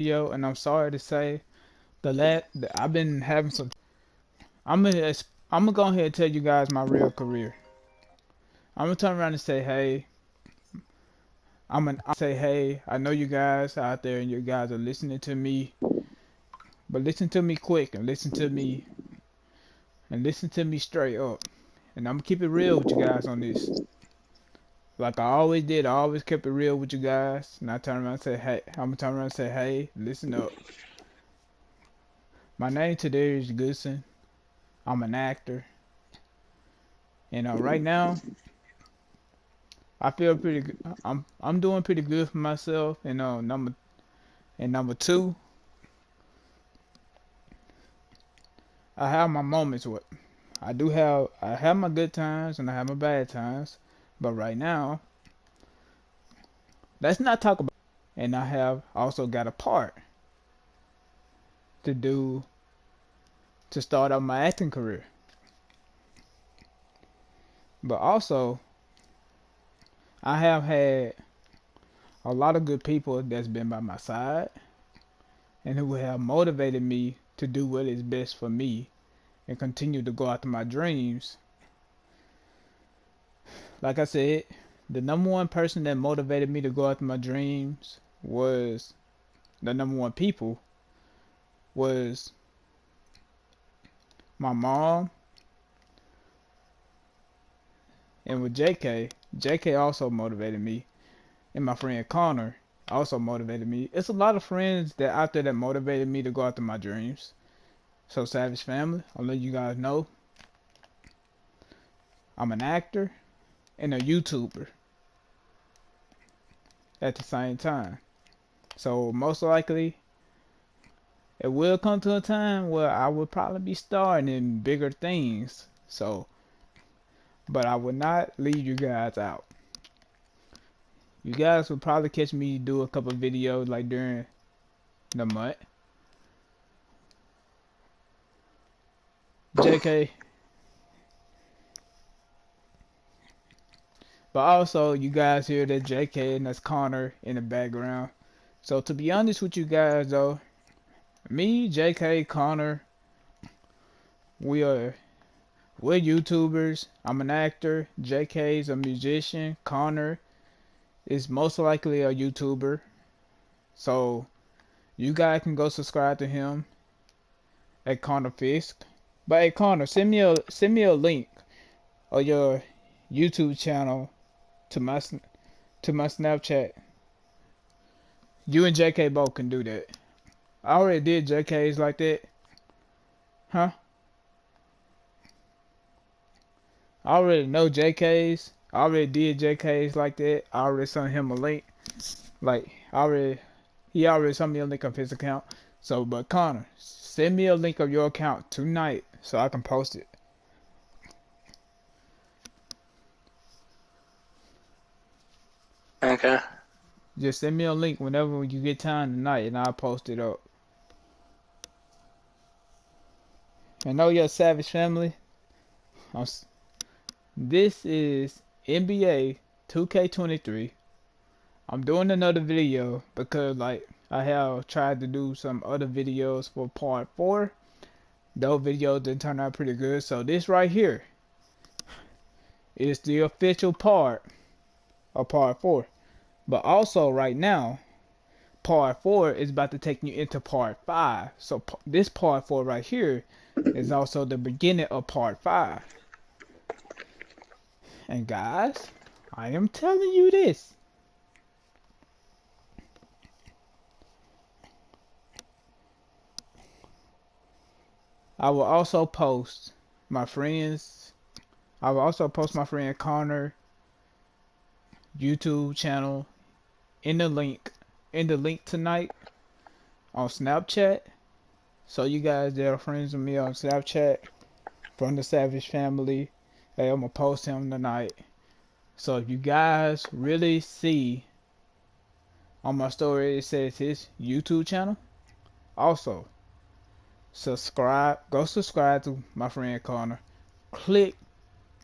video, and I'm sorry to say I've been having some. I'm gonna go ahead and tell you guys my real career. I'm gonna turn around and say, hey, I know you guys out there and you guys are listening to me, but listen to me quick and listen to me straight up. And I'm gonna keep it real with you guys on this. Like I always did, I always kept it real with you guys. And I turn around and say, hey, I'm gonna turn around and say, hey, listen up. My name today is Goodson. I'm an actor. And right now, I feel pretty good. I'm doing pretty good for myself. And number two, I have my moments with. I have my good times and I have my bad times. But right now, let's not talk about. And I have also got a part to do to start out my acting career. But also, I have had a lot of good people that's been by my side and who have motivated me to do what is best for me and continue to go after my dreams. Like I said, the number one person that motivated me to go after my dreams was the number one people was my mom and with JK. JK also motivated me, and my friend Connor also motivated me. It's a lot of friends that out there that motivated me to go after my dreams. So Savage Family, I'll let you guys know I'm an actor and a YouTuber at the same time. So most likely it will come to a time where I will probably be starring in bigger things. So, but I will not leave you guys out. You guys will probably catch me do a couple videos like during the month. JK. But also, you guys hear that JK and that's Connor in the background. So to be honest with you guys though, me, JK, Connor, we are we're YouTubers. I'm an actor. JK's a musician. Connor is most likely a YouTuber. So you guys can go subscribe to him at Connor Fisk. But hey Connor, send me a link of your YouTube channel to my Snapchat. You and JK both can do that. I already did JK's like that. Huh? I already know JK's. I already did JK's like that. I already sent him a link. Like he already sent me a link of his account. So but Connor, send me a link of your account tonight so I can post it. Okay. Just send me a link whenever you get time tonight and I'll post it up. I know your Savage Family. This is NBA 2k23. I'm doing another video because like I have tried to do some other videos for part 4. Those videos didn't turn out pretty good. So this right here is the official part of part 4. But also right now, part 4 is about to take you into part 5. So this part 4 right here is also the beginning of part 5. And guys, I am telling you this. I will also post my friends. I will also post my friend Connor YouTube channel in the link tonight on Snapchat. So you guys that are friends with me on Snapchat from the Savage Family, hey, I'm gonna post him tonight. So if you guys really see on my story it says his YouTube channel, also go subscribe to my friend Connor. Click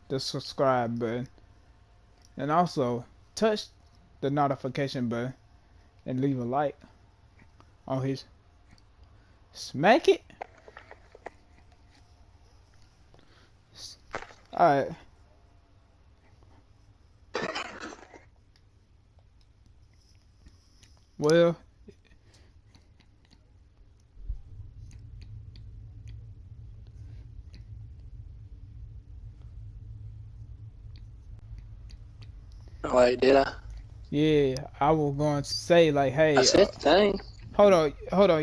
the subscribe button and also touch the notification button and leave a like. on his smack it. All right. Well, Like, did I? yeah, I was going to say like, I hey, said the thing. hold on.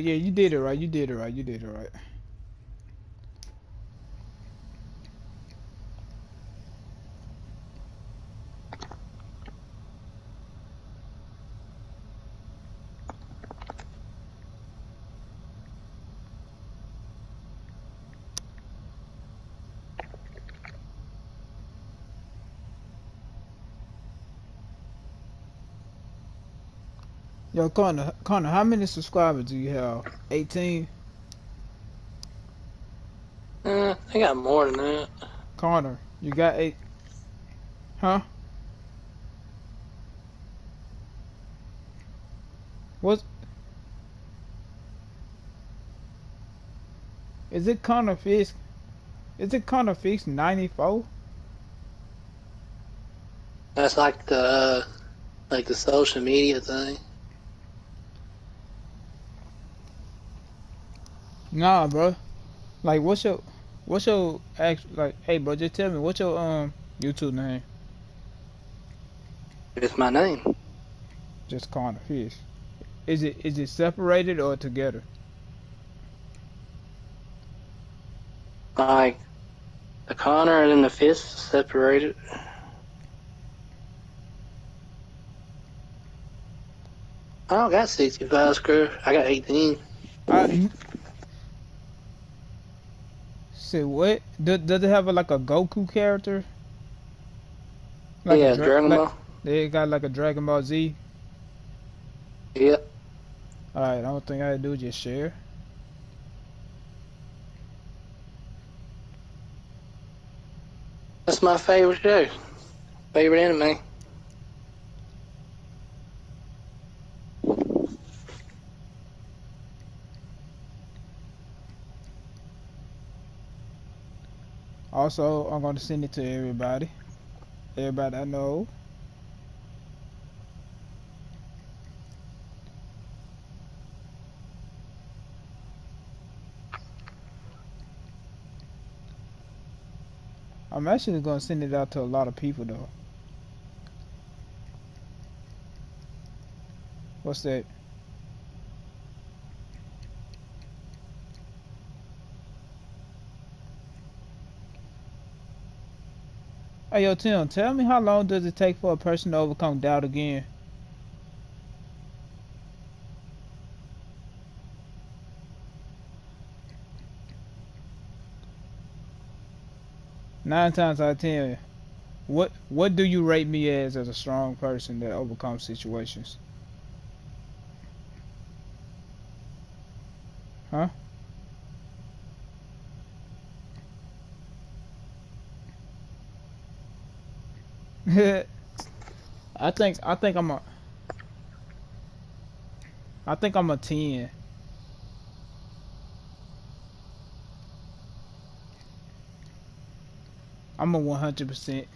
Yeah, you did it right. You did it right. You did it right. Yo, Connor, how many subscribers do you have? 18. I got more than that. Connor, you got 8? Huh? What is it? Connor Fisk? Is it Connor Fisk 94? That's like the social media thing. Nah, bro. Like, what's your like? Hey, bro, just tell me what's your YouTube name? It's my name. Just Connor Fisk. Is it separated or together? Like the Connor and then the fist separated. I don't got 65 screw. I got 18. I say what? Does it have like a Goku character? Like a Yeah, Dragon like Ball. they got like a Dragon Ball Z? Yep. Alright, I don't think I do just share. That's my favorite show. Favorite anime. Also, I'm gonna send it to everybody. Everybody I know. I'm actually gonna send it out to a lot of people though. What's that? Hey yo Tim, tell me how long does it take for a person to overcome doubt again? 9 times out of 10, what do you rate me as a strong person that overcomes situations? Huh? I think I'm a 10. I'm a 100%.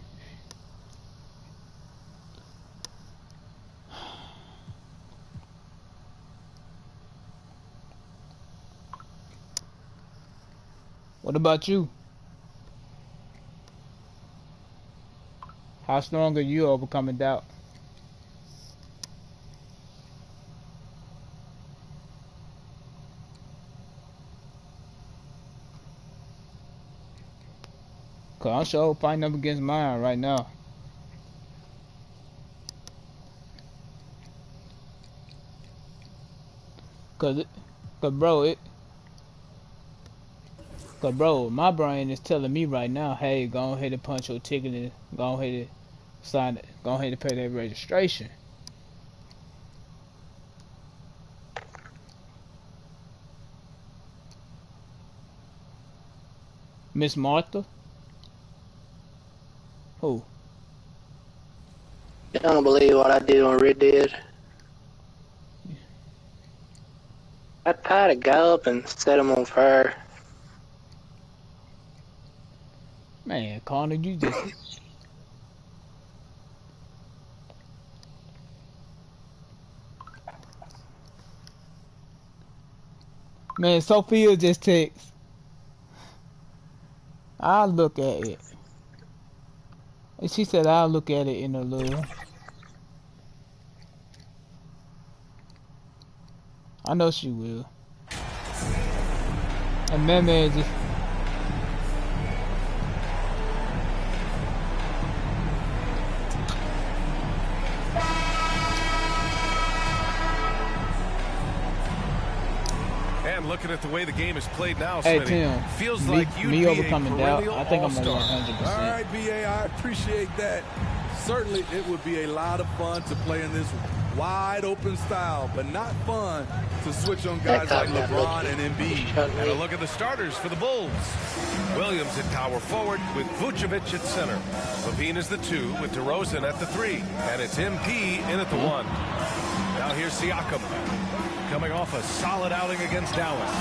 What about you? How strong are you overcoming doubt? Cause I'm sure fighting up against mine right now. Cause, cause bro, my brain is telling me right now, hey, go ahead and punch your ticket and go ahead and sign it. Go ahead and pay that registration. Miss Martha? Who? I don't believe what I did on Red Dead. I'd tie a guy up and set him on fire. Man, Connor, you just... Man, Sophia just text. I'll look at it. And she said I'll look at it in a little. I know she will. And man just... And looking at the way the game is played now, Hey Smitty, Tim, feels like you'd me be overcoming a doubt. perennial I think I'm all-star. on 100%. All right, BA, I appreciate that. Certainly, it would be a lot of fun to play in this wide open style, but not fun to switch on guys like LeBron and Embiid. And a look at the starters for the Bulls. Williams at power forward with Vucevic at center. Levine is the 2 with DeRozan at the 3. And it's MP in at the 1. Now here's Siakam, coming off a solid outing against Dallas.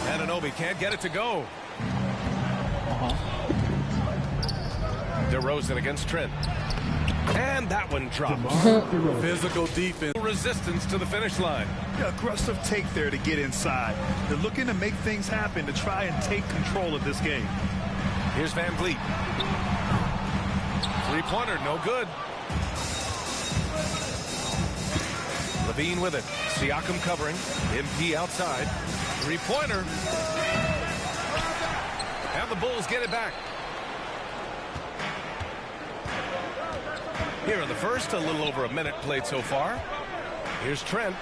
Anunoby can't get it to go. DeRozan against Trent. And that one drops. Physical defense. Resistance to the finish line. Aggressive take there to get inside. They're looking to make things happen to try and take control of this game. Here's Van Vliet. Three-pointer, no good. Levine with it. Siakam covering. MP outside. Three-pointer. And the Bulls get it back. Here in the first, a little over a minute played so far. Here's Trent.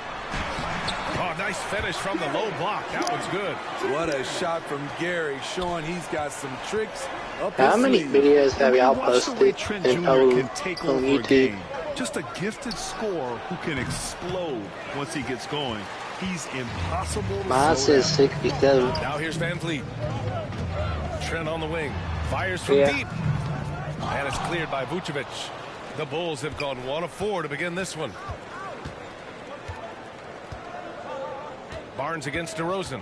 Oh, nice finish from the low block. That one's good. What a shot from Gary, showing he's got some tricks up How his many sleeve. videos have y'all Watch the way posted Trent and Jr. can take on over a YouTube? game. Just a gifted scorer who can explode once he gets going. He's impossible to Mine slow says down. 67. Now here's Van Vliet. Trent on the wing. Fires from Yeah. deep. And it's cleared by Vucevic. The Bulls have gone 1 of 4 to begin this one. Barnes against DeRozan.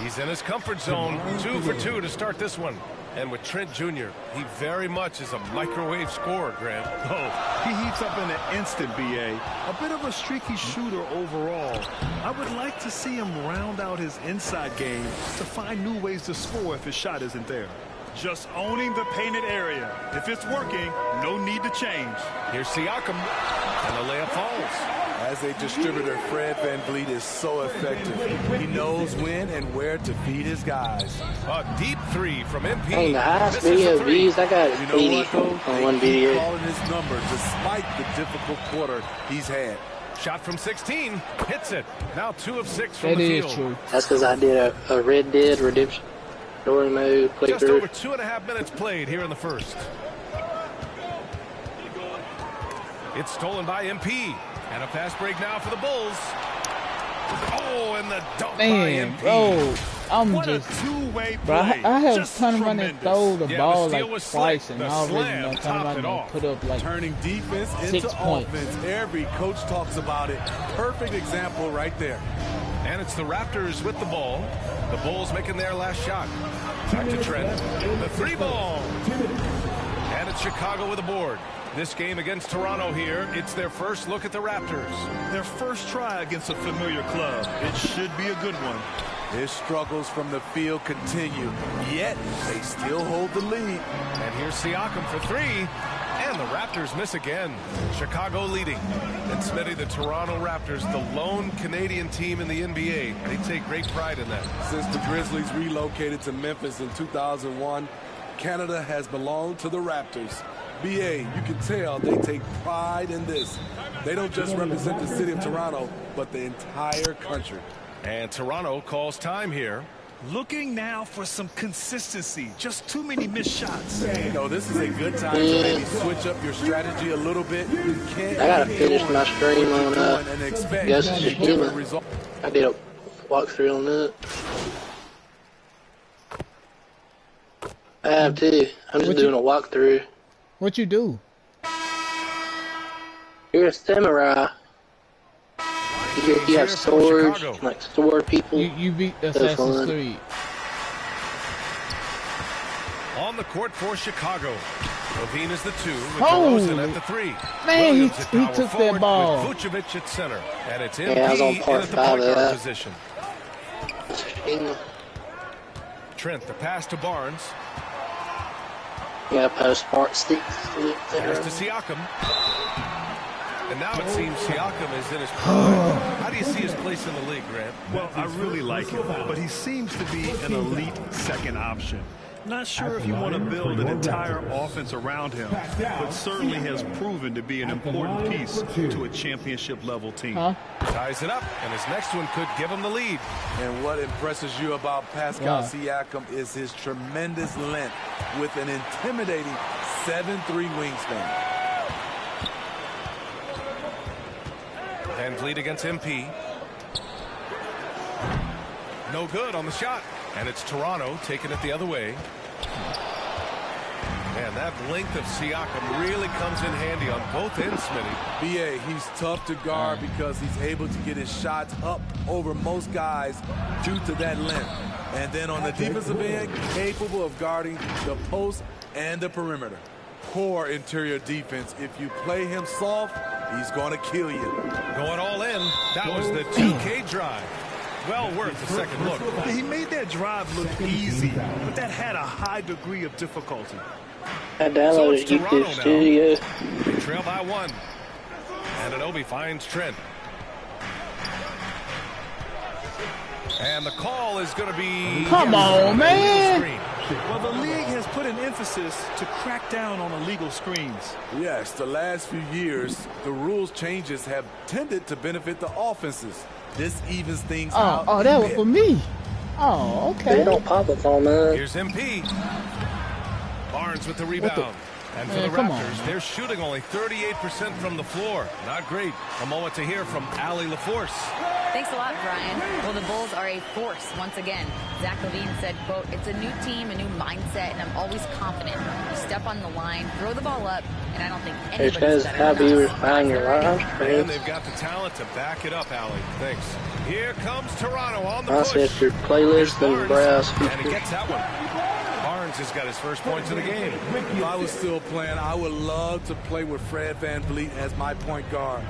He's in his comfort zone. 2 for 2 to start this one. And with Trent Jr., he very much is a microwave scorer, Grant. Oh, he heats up in an instant, BA. A bit of a streaky shooter overall. I would like to see him round out his inside game to find new ways to score if his shot isn't there. Just owning the painted area. If it's working, no need to change. Here's Siakam. And the layup falls. As a distributor, Fred Van Vliet is so effective. He knows when and where to feed his guys. A deep 3 from MP. Dang, the highest This is video a 3. views I got is You know 80 what, though? on They one keep video. calling his number despite the difficult quarter he's had. Shot from 16. Hits it. Now 2 of 6 from That the is field. true. That's because I did a Red Dead Redemption story mode Just playthrough. over 2.5 minutes played here in the first. It's stolen by MP. And a fast break now for the Bulls. Oh, and the dunk by Man, MP. bro, I'm What a just... two-way Bro, play. I have Just turned around and tremendous. throw the Yeah, ball the steal like was twice slick. and The already slam turn topped around it off. and put up like... Turning defense 6 into points. offense. Every coach talks about it. Perfect example right there. And it's the Raptors with the ball. The Bulls making their last shot. Back to Trent. The 3 ball. And it's Chicago with the board. This game against Toronto here, it's their first look at the Raptors. Their first try against a familiar club. It should be a good one. His struggles from the field continue, yet they still hold the lead. And here's Siakam for 3. And the Raptors miss again. Chicago leading. And Smitty, the Toronto Raptors, the lone Canadian team in the NBA. They take great pride in that. Since the Grizzlies relocated to Memphis in 2001, Canada has belonged to the Raptors. BA, you can tell they take pride in this. They don't just represent the city of Toronto, but the entire country. And Toronto calls time here. Looking now for some consistency. Just too many missed shots. You know, this is a good time to maybe switch up your strategy a little bit. You can't I gotta keep finish doing my what stream you're on doing and expect Gus a Shakima. different result. I did a walkthrough on that. I have too. I'm just What doing you- a walkthrough. What you do? You're a samurai. You have Here for swords, Chicago. like sword people. You beat So Assassin's fun. Creed. On the court for Chicago. Levine is the 2 with Oh, DeRozan at the 3. man, Williams he at power took that forward ball. with Vucevic at center. And it's Yeah, I was on MP in part at the 5 point of guard that. position. You Trent, the pass to Barnes. gotta post smart sticks. Pass to Siakam. And now it seems Siakam is in his prime. How do you see his place in the league, Grant? Well, I really like him, but he seems to be an elite second option. Not sure if you want to build an entire offense around him, but certainly has proven to be an important piece to a championship-level team. Huh? Ties it up, and his next one could give him the lead. And what impresses you about Pascal Wow. Siakam is his tremendous length with an intimidating 7'3" wingspan. Van Vliet against MP. No good on the shot. And it's Toronto taking it the other way. Man, that length of Siakam really comes in handy on both ends, Smitty. BA, he's tough to guard because he's able to get his shots up over most guys due to that length. And then on the defensive end, capable of guarding the post and the perimeter. Poor interior defense. If you play him soft, he's going to kill you. Going all in. That was the 2K drive. Well worth the second look. He made that drive look easy, but that had a high degree of difficulty. I So downloaded it's Toronto YouTube now. Studio. They trail by 1. And Anunoby finds Trent. And the call is going to be... Come on, man. Screen. Well, the league has put an emphasis to crack down on illegal screens. Yes, the last few years, the rules changes have tended to benefit the offenses. This evens things out. Oh, that was for me. Oh, They okay. don't pop up on that. Here's MP. Barnes with the rebound. And for Man, the come on, Raptors, man. they're shooting only 38% from the floor. Not great. A moment to hear from Allie LaForce. Thanks a lot, Brian. Well, the Bulls are a force once again. Zach LaVine said, quote, "It's a new team, a new mindset, and I'm always confident. You step on the line, throw the ball up, and I don't think It anybody's says better how than you us." refine your life. And they've got the talent to back it up, Allie. Thanks. Here comes Toronto on the I push. said your playlist and browse And he feature. gets that one. Barnes has got his first points of the game. If I was still playing, I would love to play with Fred Van Vliet as my point guard.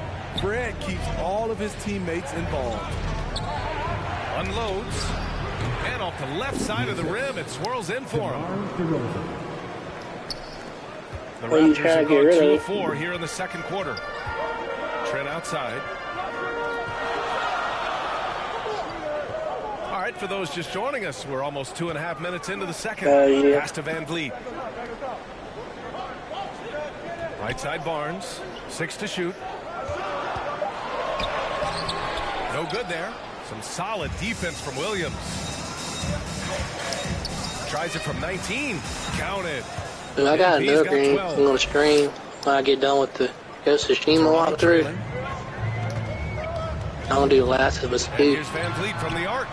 Fred keeps all of his teammates involved. Unloads. And off the left side of the rim, it swirls in for him. The What are you Raptors trying are to get going rid 2 of? of 4 here in the second quarter. Trent outside. All right, for those just joining us, we're almost 2.5 minutes into the second. Yeah. Pass to Van Vliet. Right side Barnes. 6 to shoot. No good there. Some solid defense from Williams. Tries it from 19. Counted. Dude, I got He's another got game 12. I'm going to stream when I get done with the Ghost of Tsushima walkthrough. I'm going to do Last of Us And 2. here's Van Vliet from the arc.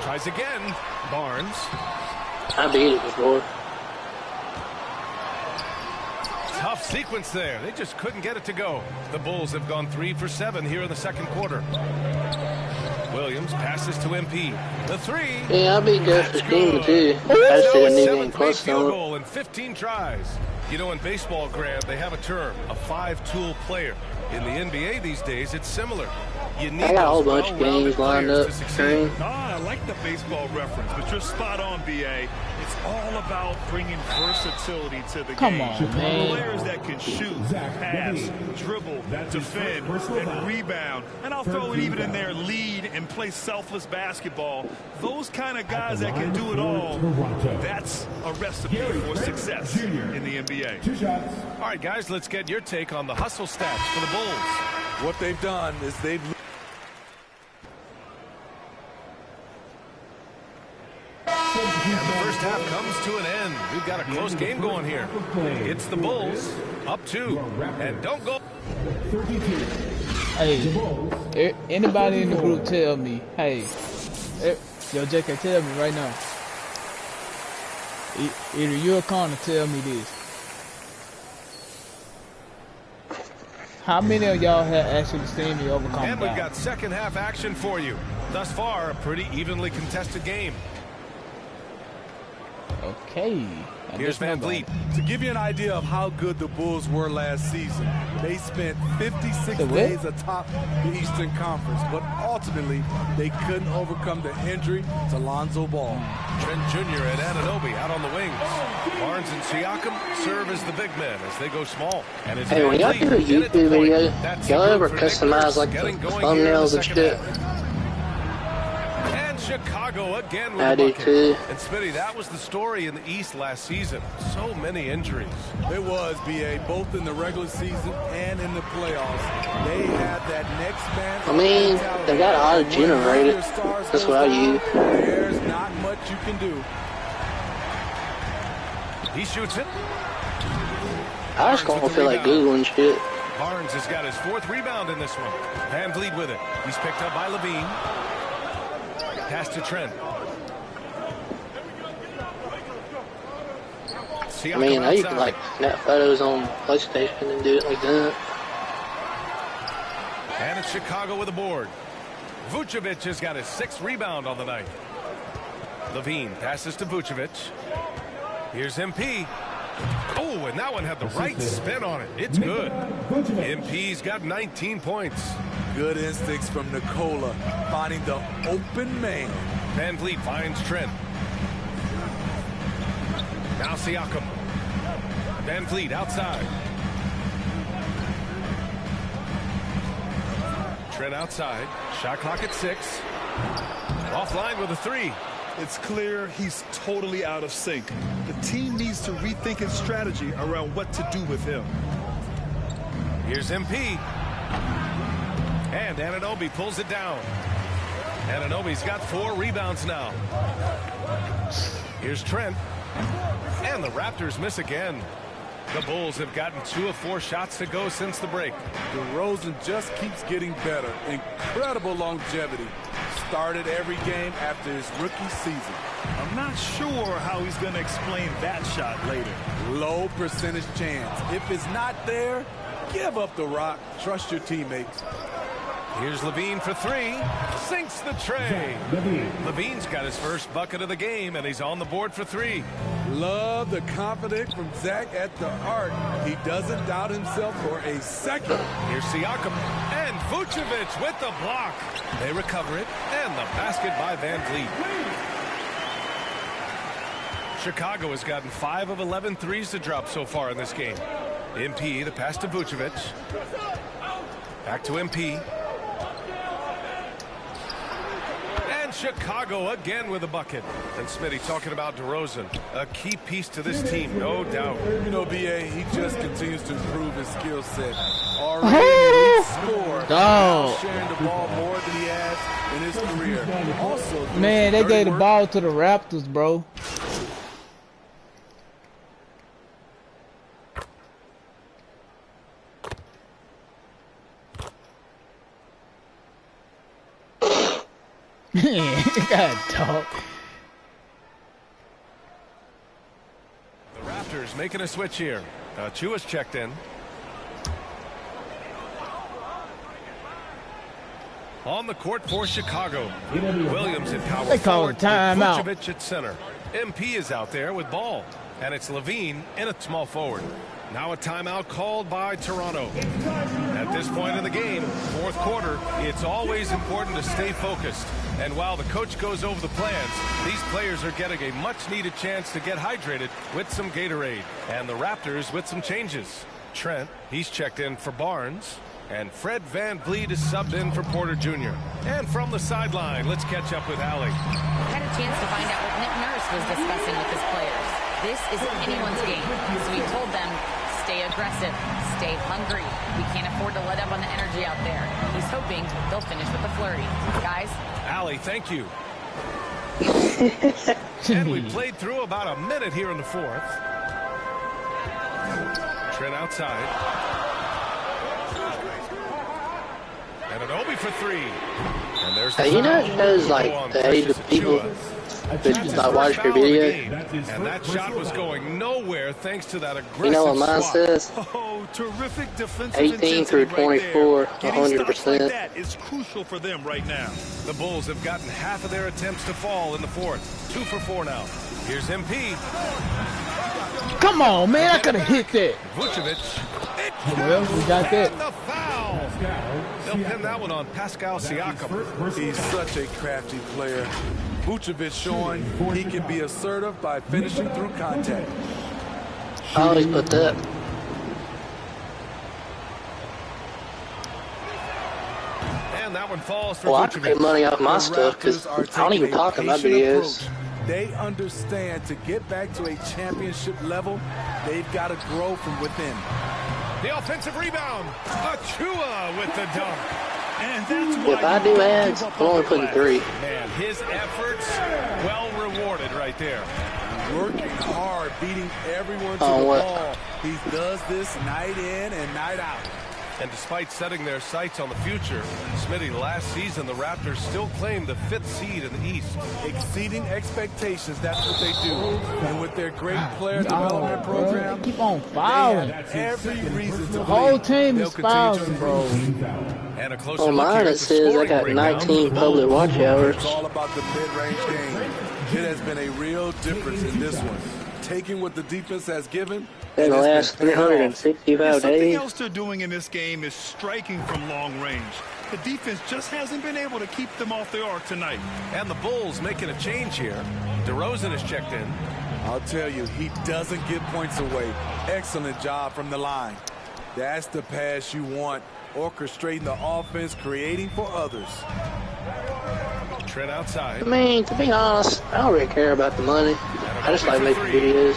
Tries again. Barnes. I beat it before. Tough sequence there. They just couldn't get it to go. The Bulls have gone 3 for 7 here in the second quarter. Williams passes to MP. The 3. Yeah, I beat Ghost of That's Tsushima good. too. I That's just now did a his new 7th game made plus field on it. goal in 15 tries. You know, in baseball, Grant, they have a term, a 5-tool player. In the NBA these days, it's similar. You need I got a whole those bunch of well-rounded games lined players up. to succeed. Stream. I like the baseball reference, but you're spot on, BA. It's all about bringing versatility to the Come game. on, man. Players that can shoot, pass, dribble, defend, and rebound. And I'll throw it even in there, lead and play selfless basketball. Those kind of guys that can do it all, that's a recipe for success in the NBA. All right, guys, let's get your take on the hustle stats for the Bulls. What they've done is they've... And the first half comes to an end. We've got a close game going here. It's the Bulls up 2. And don't go. Hey, anybody in the group tell me, hey, yo, JK, tell me right now. Either you or Connor tell me this. How many of y'all have actually seen me overcome And we've that? got second half action for you. Thus far, a pretty evenly contested game. Okay. Here's Van Vliet. To give you an idea of how good the Bulls were last season, they spent 56 The what? days atop the Eastern Conference, but ultimately they couldn't overcome the injury to Lonzo Ball. Trent Jr. and Anunoby out on the wings. Barnes and Siakam serve as the big men as they go small. And it's Hey, when y'all Van do a Vliet in at the YouTube point. video, That's y'all the ever group for Nick customize Nurse like the getting going here in the thumbnails and second shit? half. And Chicago again with I a do bucket. too. And Smitty, that was the story in the East last season. So many injuries. It was, B.A., both in the regular season and in the playoffs. They had that next man. I mean, they got auto-generated. That's what I use. There's not much you can do. He shoots it. I just don't feel like Googling shit. Barnes has got his fourth rebound in this one. Van Vliet with it. He's picked up by Levine. Pass to Trent. I mean, now you can like snap photos on PlayStation and do it like that. And it's Chicago with a board. Vucevic has got his sixth rebound on the night. Levine passes to Vucevic. Here's MP. Oh, and that one had the right spin on it. It's good. MP's got 19 points. Good instincts from Nikola, finding the open man. Van Vliet finds Trent. Now Siakam. Van Vliet outside. Trent outside. Shot clock at 6. Offline with a 3. It's clear he's totally out of sync. The team needs to rethink its strategy around what to do with him. Here's MP. And Anunoby pulls it down. Anunoby's got 4 rebounds now. Here's Trent. And the Raptors miss again. The Bulls have gotten 2 of 4 shots to go since the break. DeRozan just keeps getting better. Incredible longevity. Started every game after his rookie season. I'm not sure how he's going to explain that shot later. Low percentage chance. If it's not there, give up the rock. Trust your teammates. Here's Levine for 3. Sinks the tray. Levine's got his first bucket of the game, and he's on the board for 3. Love the confidence from Zach at the arc. He doesn't doubt himself for a second. Here's Siakam. And Vucevic with the block. They recover it, and the basket by Van Vliet. Chicago has gotten 5 of 11 threes to drop so far in this game. MP, the pass to Vucevic. Back to MP. And Chicago again with a bucket. And Smitty talking about DeRozan, a key piece to this team, no doubt. You know, B.A., he just continues to improve his skill set. Already an elite scorer, now sharing the ball more than he has in his career. Also, Man, they gave the ball to the Raptors, bro. God, dog. The Raptors making a switch here. Chua's checked in. On the court for Chicago. Williams at power They call forward. it timeout. Vucevic at center. MP is out there with ball. And it's Levine in a small forward. Now a timeout called by Toronto. At this point in the game, fourth quarter, it's always important to stay focused. And while the coach goes over the plans, these players are getting a much-needed chance to get hydrated with some Gatorade. And the Raptors with some changes. Trent, he's checked in for Barnes. And Fred Van Vliet is subbed in for Porter Jr. And from the sideline, let's catch up with Allie. Had a chance to find out what Nick Nurse was discussing with his players. This is anyone's game, so he told them, stay aggressive, stay hungry. We can't afford to let up on the energy out there. He's hoping they'll finish with a flurry. Guys? Allie, thank you. And we played through about a minute here in the fourth. Trent outside. And an Obi for 3. And there's the Hey, you know, foul. it shows Go like on, the age Precious of people. Achua. Did you not watch your video? And that shot was going nowhere thanks to that aggressive You know what mine swat. says? Oh, terrific defensive 18 through 24, right there. Getting stops 100%. like that is crucial for them right now. The Bulls have gotten half of their attempts to fall in the fourth. 2 for 4 now. Here's MP. Come on, man. I could have hit that. Vucevic. Well, we got that. And the foul. They'll pin that one on Pascal Siakam. He's such a crafty player. Vucevic showing he can be assertive by finishing through contact. I always put that. And that one falls for Well, I can Vucevic. make money off my The stuff because Raptors are I don't even taking a talk in my patient videos. approach. They understand to get back to a championship level, they've got to grow from within. The offensive rebound. Achua with the dunk. And that's why If I do ads, I'm only putting 3. Man, his efforts well rewarded right there. Working hard, beating everyone to Oh, the what? ball. He does this night in and night out. And despite setting their sights on the future, Smitty, last season the Raptors still claimed the 5th seed in the East. Exceeding expectations, that's what they do. And with their great player development program, Keep on they fouling. have every reason to The whole believe team they'll is continue to fouling, bro. And a closer On look here mine at it the says I scoring got breakdown. 19 public watch hours. It's all about the mid-range game. It has been a real difference in this one. Taking what the defense has given. In the and it's last been paying off. 365 Something days. else they're doing in this game is striking from long range. The defense just hasn't been able to keep them off the arc tonight. And the Bulls making a change here. DeRozan is checked in. I'll tell you, he doesn't give points away. Excellent job from the line. That's the pass you want. Orchestrating the offense, creating for others. Trent outside. I mean, to be honest, I don't really care about the money. I just like making videos.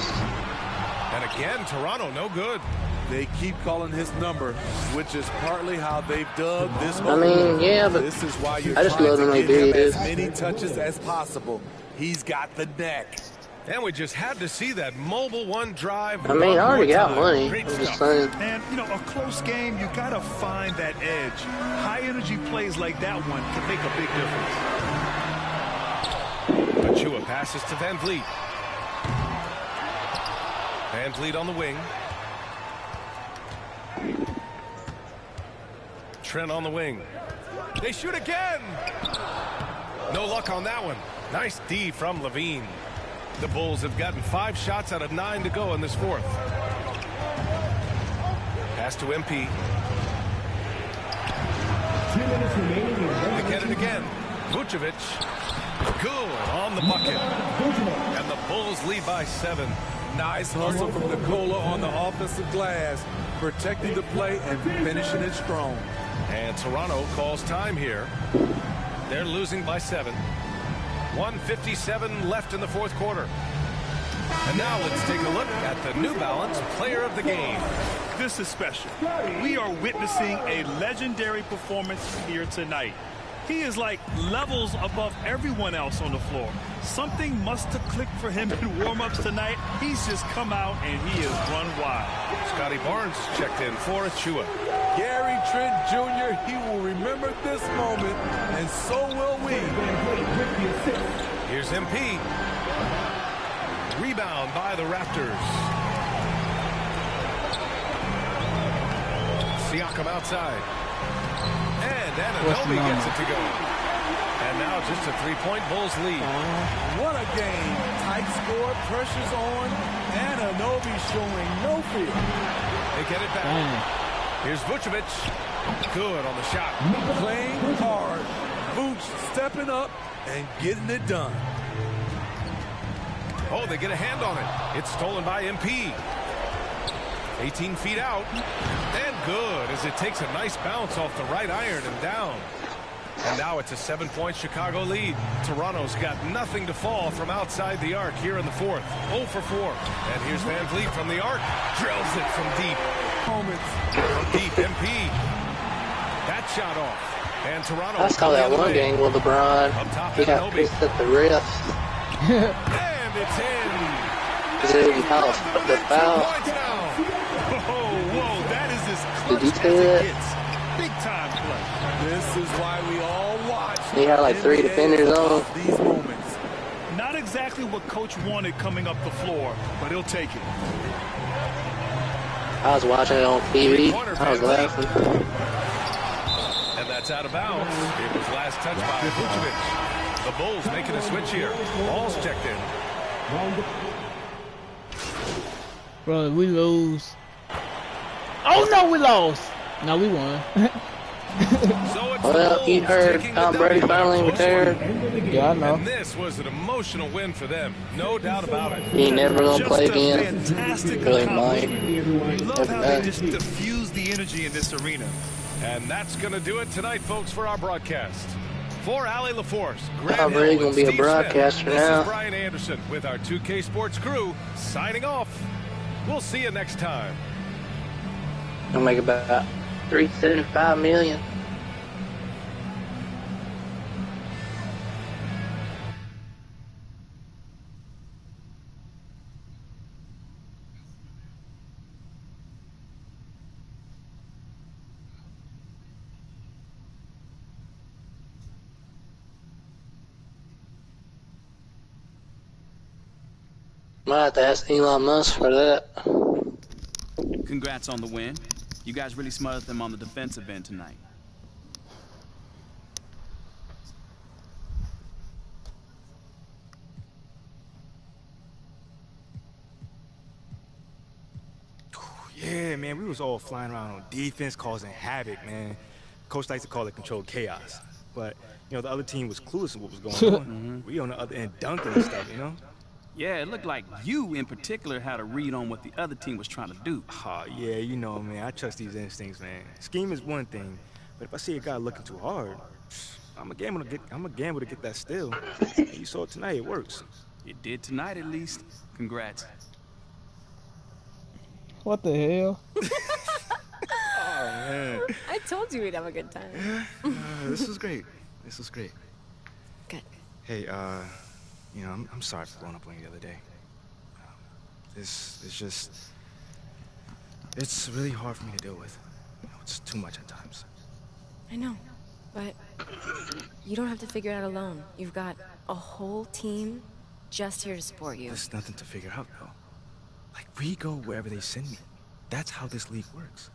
And again, Toronto no good. They keep calling his number, which is partly how they've dug this I mean, yeah, but this is why you're I just trying love to to make get him videos. as many touches as possible. He's got the neck. And we just had to see that mobile one drive. I mean, I already got time. money. Great I'm just stuff. saying. And, you know, a close game, you got to find that edge. High-energy plays like that one can make a big difference. Achua passes to Van Vliet. Van Vliet on the wing. Trent on the wing. They shoot again. No luck on that one. Nice D from Levine. The Bulls have gotten 5 shots out of 9 to go in this fourth. Pass to MP. They get it again. Vucevic. Good on the bucket. And the Bulls lead by 7. Nice hustle from Nikola on the offensive glass, protecting the play and finishing it strong. And Toronto calls time here. They're losing by 7. 1:57 left in the fourth quarter. And now let's take a look at the New Balance Player of the Game. This is special. We are witnessing a legendary performance here tonight. He is like levels above everyone else on the floor. Something must have clicked for him in warm-ups tonight. He's just come out and he has run wild. Scotty Barnes checked in for Achua. Gary Trent Jr., he will remember this moment, and so will we. Here's MP. Rebound by the Raptors. Siakam outside. And Anunoby gets it to go. And now just a 3-point Bulls lead. What a game. Tight score, pressure's on. Anunoby showing no fear. They get it back. Here's Vucevic. Good on the shot. Playing hard. Vooch stepping up and getting it done. Oh, they get a hand on it. It's stolen by MP. 18 feet out. And good as it takes a nice bounce off the right iron and down. And now it's a 7-point Chicago lead. Toronto's got nothing to fall from outside the arc here in the fourth. 0 for 4. And here's Van Vliet from the arc. Drills it from deep. Moments. From deep, MP. That shot off. And Toronto. I saw that one game with LeBron. He got pissed at the refs. And it's in. Because they didn't call the foul. Points now. Whoa, that is as Did clutch you as see it that? gets. Big time play. This is why we all watch. He had like 3 NBA defenders on. These moments. Not exactly what Coach wanted coming up the floor, but he'll take it. I was watching it on TV. I was laughing. And that's out of bounds. It was last touched by Vucevic. The Bulls making a switch here. Ball's checked in. Bro, we lose. Oh no, we lost. No, we won. So it's Well, you heard Tom Brady finally retired. Yeah, I know. And this was an emotional win for them. No doubt about it. He ain't never gonna play again. Fantastic Really might. accomplishment. Love how they just diffuse the energy in this arena. And that's going to do it tonight, folks, for our broadcast. For Allie LaForce, Grant I'm really Hill, gonna and be a Steve broadcaster Smith, this now. is Brian Anderson with our 2K Sports crew signing off. We'll see you next time. I'll make about $375 million. Might have to ask Elon Musk for that. Congrats on the win. You guys really smothered them on the defensive end tonight. Yeah, man, we was all flying around on defense, causing havoc, man. Coach likes to call it controlled chaos. But, you know, the other team was clueless of what was going on. We on the other end dunking and stuff, you know? Yeah, it looked like you in particular had a read on what the other team was trying to do. Oh, yeah, you know, man, I trust these instincts, man. Scheme is one thing, but if I see a guy looking too hard, I'm a gamble to get that steal. And you saw it tonight, it works. It did tonight at least. Congrats. What the hell? Oh, man. I told you we'd have a good time. This was great. This was great. Good. Hey, you know, I'm sorry for blowing up on you the other day. This is just... It's really hard for me to deal with. You know, it's too much at times. I know, but you don't have to figure it out alone. You've got a whole team just here to support you. There's nothing to figure out, though. Like, we go wherever they send me. That's how this league works.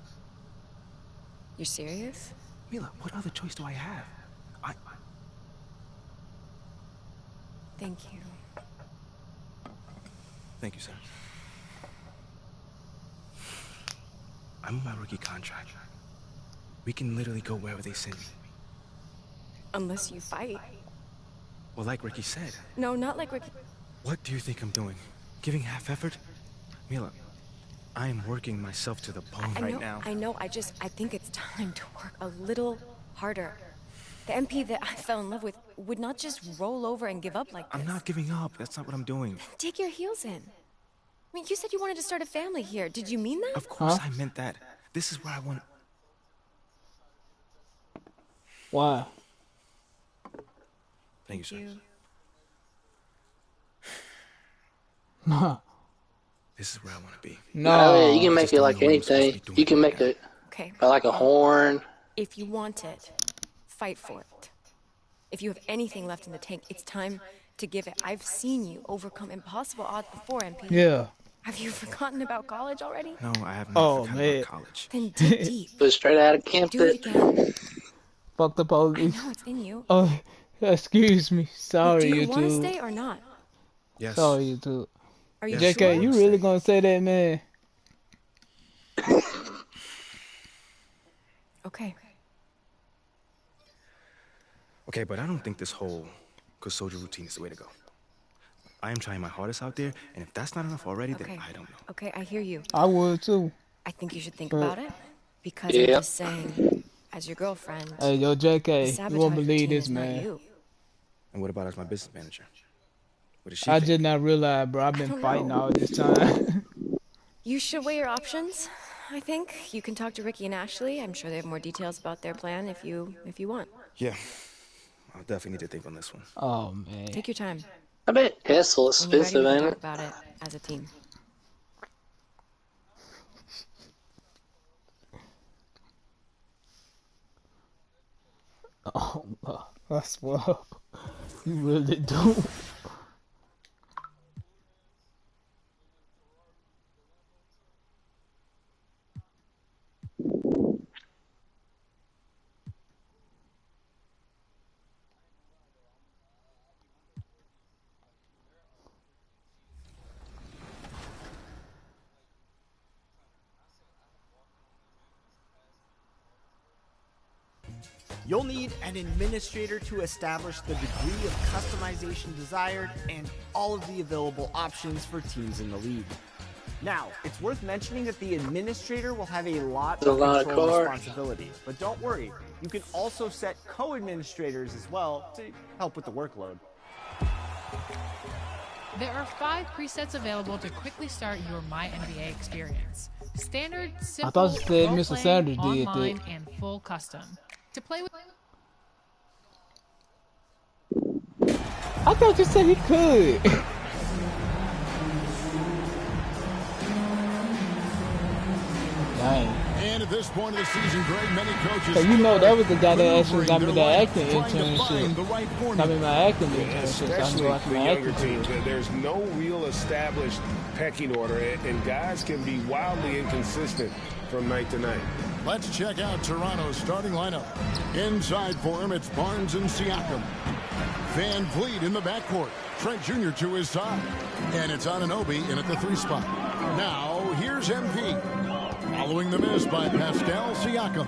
You're serious? Mila, what other choice do I have? Thank you. Thank you, sir. I'm on my rookie contract. We can literally go wherever they send me. Unless you fight. Well, like Ricky said. No, not like Ricky. What do you think I'm doing? Giving half effort? Mila, I am working myself to the bone right now. I know. I think it's time to work a little harder. The MP that I fell in love with would not just roll over and give up like this. I'm not giving up. That's not what I'm doing. Take your heels in. I mean, you said you wanted to start a family here. Did you mean that? Of course I meant that. This is where I want... Why? Thank you, sir. Nah. This is where I want to be. No. Oh, yeah, you can make it like anything. You can make it Okay. like a horn. If you want it, fight for it. If you have anything left in the tank, it's time to give it. I've seen you overcome impossible odds before, MP. Yeah. Have you forgotten about college already? No, I have not forgotten man. about college. Then dig deep. But straight out of camp. Do it again. Fuck the I police. know it's in you. Oh, excuse me. Sorry, Do you want to YouTube. stay or not? Yes. Sorry, YouTube. Are you Yes. JK, sure? you really gonna say that, man? Okay. Okay, but I don't think this whole good soldier routine is the way to go. I am trying my hardest out there, and if that's not enough already, then Okay. I don't know. Okay, I hear you. I would too. I think you should think But- about it. Because I'm Yep. just saying, as your girlfriend, Hey, yo, the JK, you sabotage won't believe routine this, is not man. you. And what about as my business manager? What does she I think? did not realize, bro. I've been don't fighting know. all this time. You should weigh your options, I think. You can talk to Ricky and Ashley. I'm sure they have more details about their plan if you want. Yeah, I'll definitely need to think on this one. Oh man. Take your time. I bet Kessel When you're ready, expensive, we can ain't talk it? about it as a team. Oh, I swear. You really do. You'll need an administrator to establish the degree of customization desired and all of the available options for teams in the league. Now, it's worth mentioning that the administrator will have a lot of control and responsibilities, but don't worry, you can also set co-administrators as well to help with the workload. There are 5 presets available to quickly start your My NBA experience. Standard, simple, I thought you said Mr. Sanders did online, that. and full custom. To play with... I thought you said he could. Dang. And at this point of the season, Greg, many coaches. So you know that was the guy that actually got me the acting internship. Got me my acting internship. Especially for younger teams, there's no real established pecking order, and guys can be wildly inconsistent from night to night. Let's check out Toronto's starting lineup. Inside for him, it's Barnes and Siakam. Van Vliet in the backcourt. Trent Jr. to his side. And it's Anunoby in at the 3 spot. Now, here's MP. Following the miss by Pascal Siakam.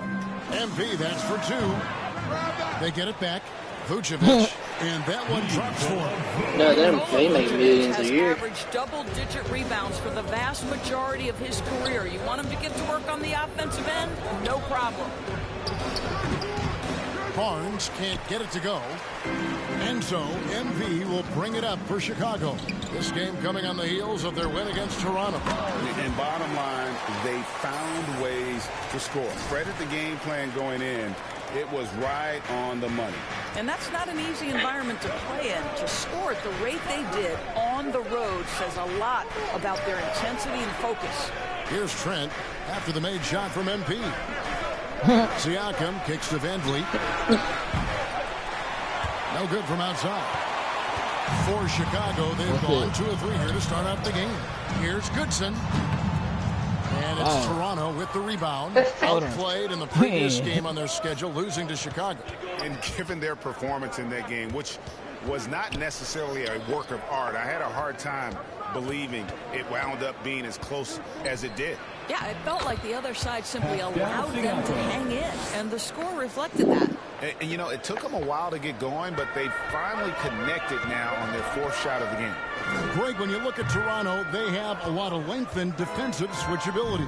MP, that's for 2. They get it back. Vucevic. And that one drops for him. No, they make millions a year. Averaged double-digit rebounds for the vast majority of his career. You want him to get to work on the offensive end? No problem. Barnes can't get it to go. And so MP will bring it up for Chicago. This game coming on the heels of their win against Toronto. And bottom line, they found ways to score. Credit the game plan going in. It was right on the money. And that's not an easy environment to play in. To score at the rate they did on the road says a lot about their intensity and focus. Here's Trent after the made shot from MP. Siakam kicks to Van Vliet. No good from outside. For Chicago, they've gone 2 of 3 here to start out the game. Here's Goodson. And it's Toronto with the rebound. Outplayed in the previous game on their schedule, losing to Chicago. And given their performance in that game, which was not necessarily a work of art, I had a hard time believing it wound up being as close as it did. Yeah, it felt like the other side simply allowed them to hang in, and the score reflected that. And you know, it took them a while to get going, but they finally connected now on their 4th shot of the game. Greg, when you look at Toronto, they have a lot of length and defensive switchability.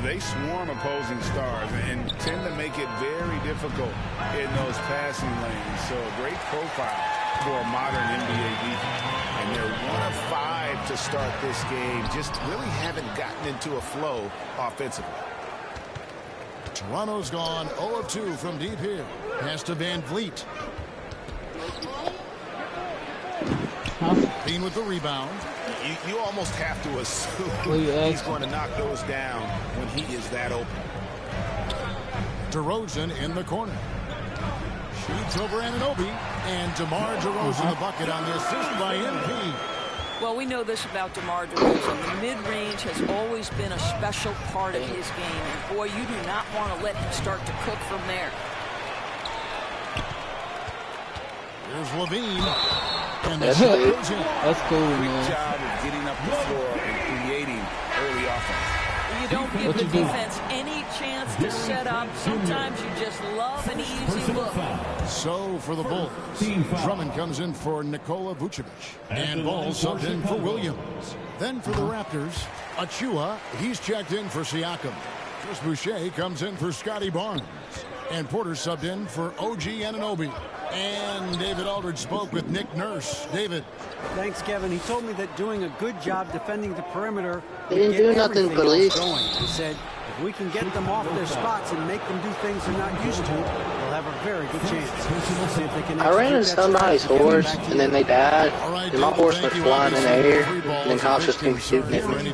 They swarm opposing stars and tend to make it very difficult in those passing lanes. So a great profile for a modern NBA defense. And they're 1 of 5 to start this game. Just really haven't gotten into a flow offensively. Toronto's gone 0 of 2 from deep here. Pass to Van Vliet. Bean with the rebound. You almost have to assume he's going to knock those down when he is that open. DeRozan in the corner. Shoots over Anunoby. And DeMar DeRozan the bucket on the assist by MP. Well, we know this about DeMar DeRozan. The mid-range has always been a special part of his game. And, boy, you do not want to let him start to cook from there. Here's Levine. And that's cool, man. Good job of getting up the floor and creating early offense. You don't give the defense any chance to set up. Sometimes you just love an easy look. So for the Bulls, Drummond comes in for Nikola Vucevic. And Ball subbed in for Williams. Then for the Raptors, Achua, he's checked in for Siakam. Chris Boucher comes in for Scotty Barnes. And Porter subbed in for OG Anunoby. And David Aldridge spoke with Nick Nurse. David. Thanks, Kevin. He told me that doing a good job defending the perimeter They didn't do nothing but leave. He said, if we can get them off their spots and make them do things they're not used to, we'll have a very good chance. See if they can I ran into somebody's horse, and then they died, and my horse went flying in the air, and then cops just came shooting at me.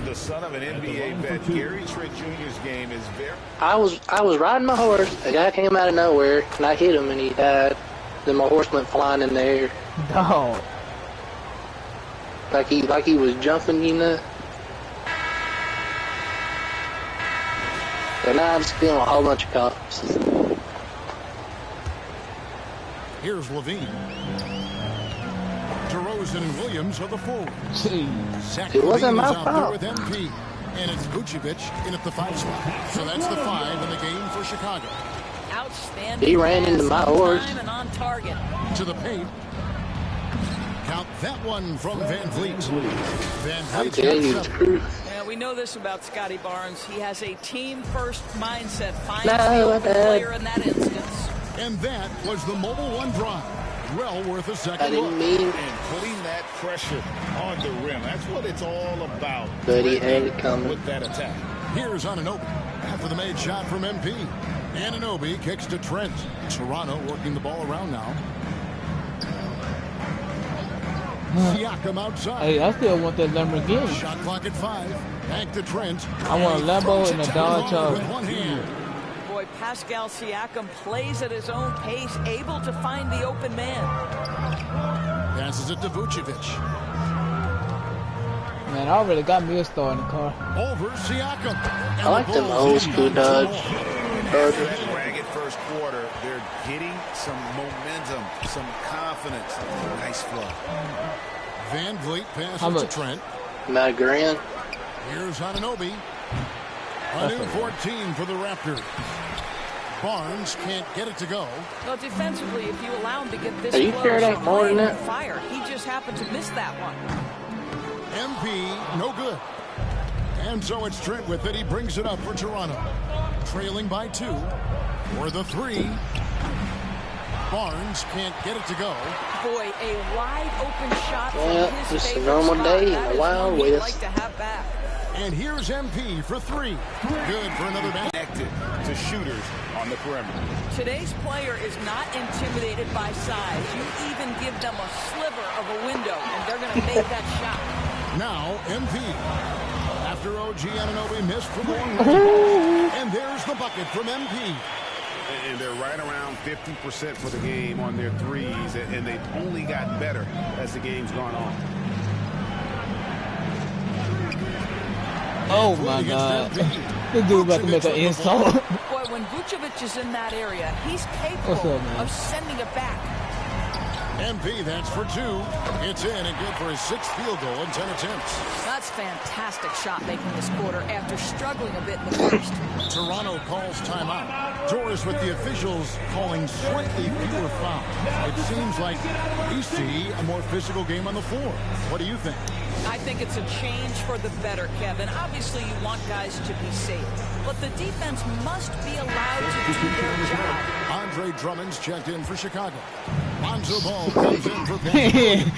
The son of an NBA vet, Gary Trent Jr.'s game is very... I was riding my horse, a guy came out of nowhere, and I hit him, and he died. Then my horse went flying in the air. Dog. Like he was jumping, you know. And now I'm just feeling a whole bunch of cops. Here's Levine. DeRozan and Williams are the forwards. It wasn't my fault. With MP. And it's Vucevic in at the 5 spot. So that's the 5 in the game for Chicago. Outstanding. He ran into my horse. And on target. To the paint. Count that one from Van Vliet. Van Vliet's got 7. Yeah, we know this about Scotty Barnes. He has a team-first mindset. Finds the open player in that instance. And that was the Mobile One drive. Well worth a second look. And putting that pressure on the rim. That's what it's all about. But he had it coming. With that attack. Here's Anunoby after the made shot from MP. Anunoby kicks to Trent. Toronto working the ball around now. Siakam outside. Hey, I still want that Lamborghini. Shot clock at 5. Back to Trent. I want a Lambo and a Dodge Charger. With one hand. Boy, Pascal Siakam plays at his own pace, able to find the open man. Passes it to Vucevic. Man, I already got me a star in the car. Over Siakam. I like them old school Dodge. That ragged first quarter, they're getting some momentum, some confidence. Nice flow. Van Vliet passes to Trent. Matt Grant. Here's Anunoby. A new 14 for the Raptors. Barnes can't get it to go. Well, defensively, if you allow him to get this Are you sure that's more than that? Fire. He just happened to miss that one. MP, no good. And so it's Trent with it. He brings it up for Toronto. Trailing by 2. For the 3. Barnes can't get it to go. Boy, a wide open shot Yeah, from his just a favorite normal spot. day in That the is Wild one he'd West. like to have back. And here's MP for 3. Good for another basket. Connected to shooters on the perimeter. Today's player is not intimidated by size. You even give them a sliver of a window, and they're going to make that shot. Now, MP. After OG Anunoby missed from long range. And there's the bucket from MP. And they're right around 50% for the game on their threes, and they've only gotten better as the game's gone on. Oh my God. This dude about to make an insult. Boy, when Vucevic is in that area, he's capable of sending it back. MP, that's for 2. It's in and good for his 6th field goal in 10 attempts. That's fantastic shot making this quarter after struggling a bit in the first. Toronto calls timeout. Doris with the officials calling slightly fewer fouls. It seems like we see a more physical game on the floor. What do you think? I think it's a change for the better, Kevin. Obviously, you want guys to be safe, but the defense must be allowed to do their job. Andre Drummond's checked in for Chicago. Lonzo Ball comes in for Patrick.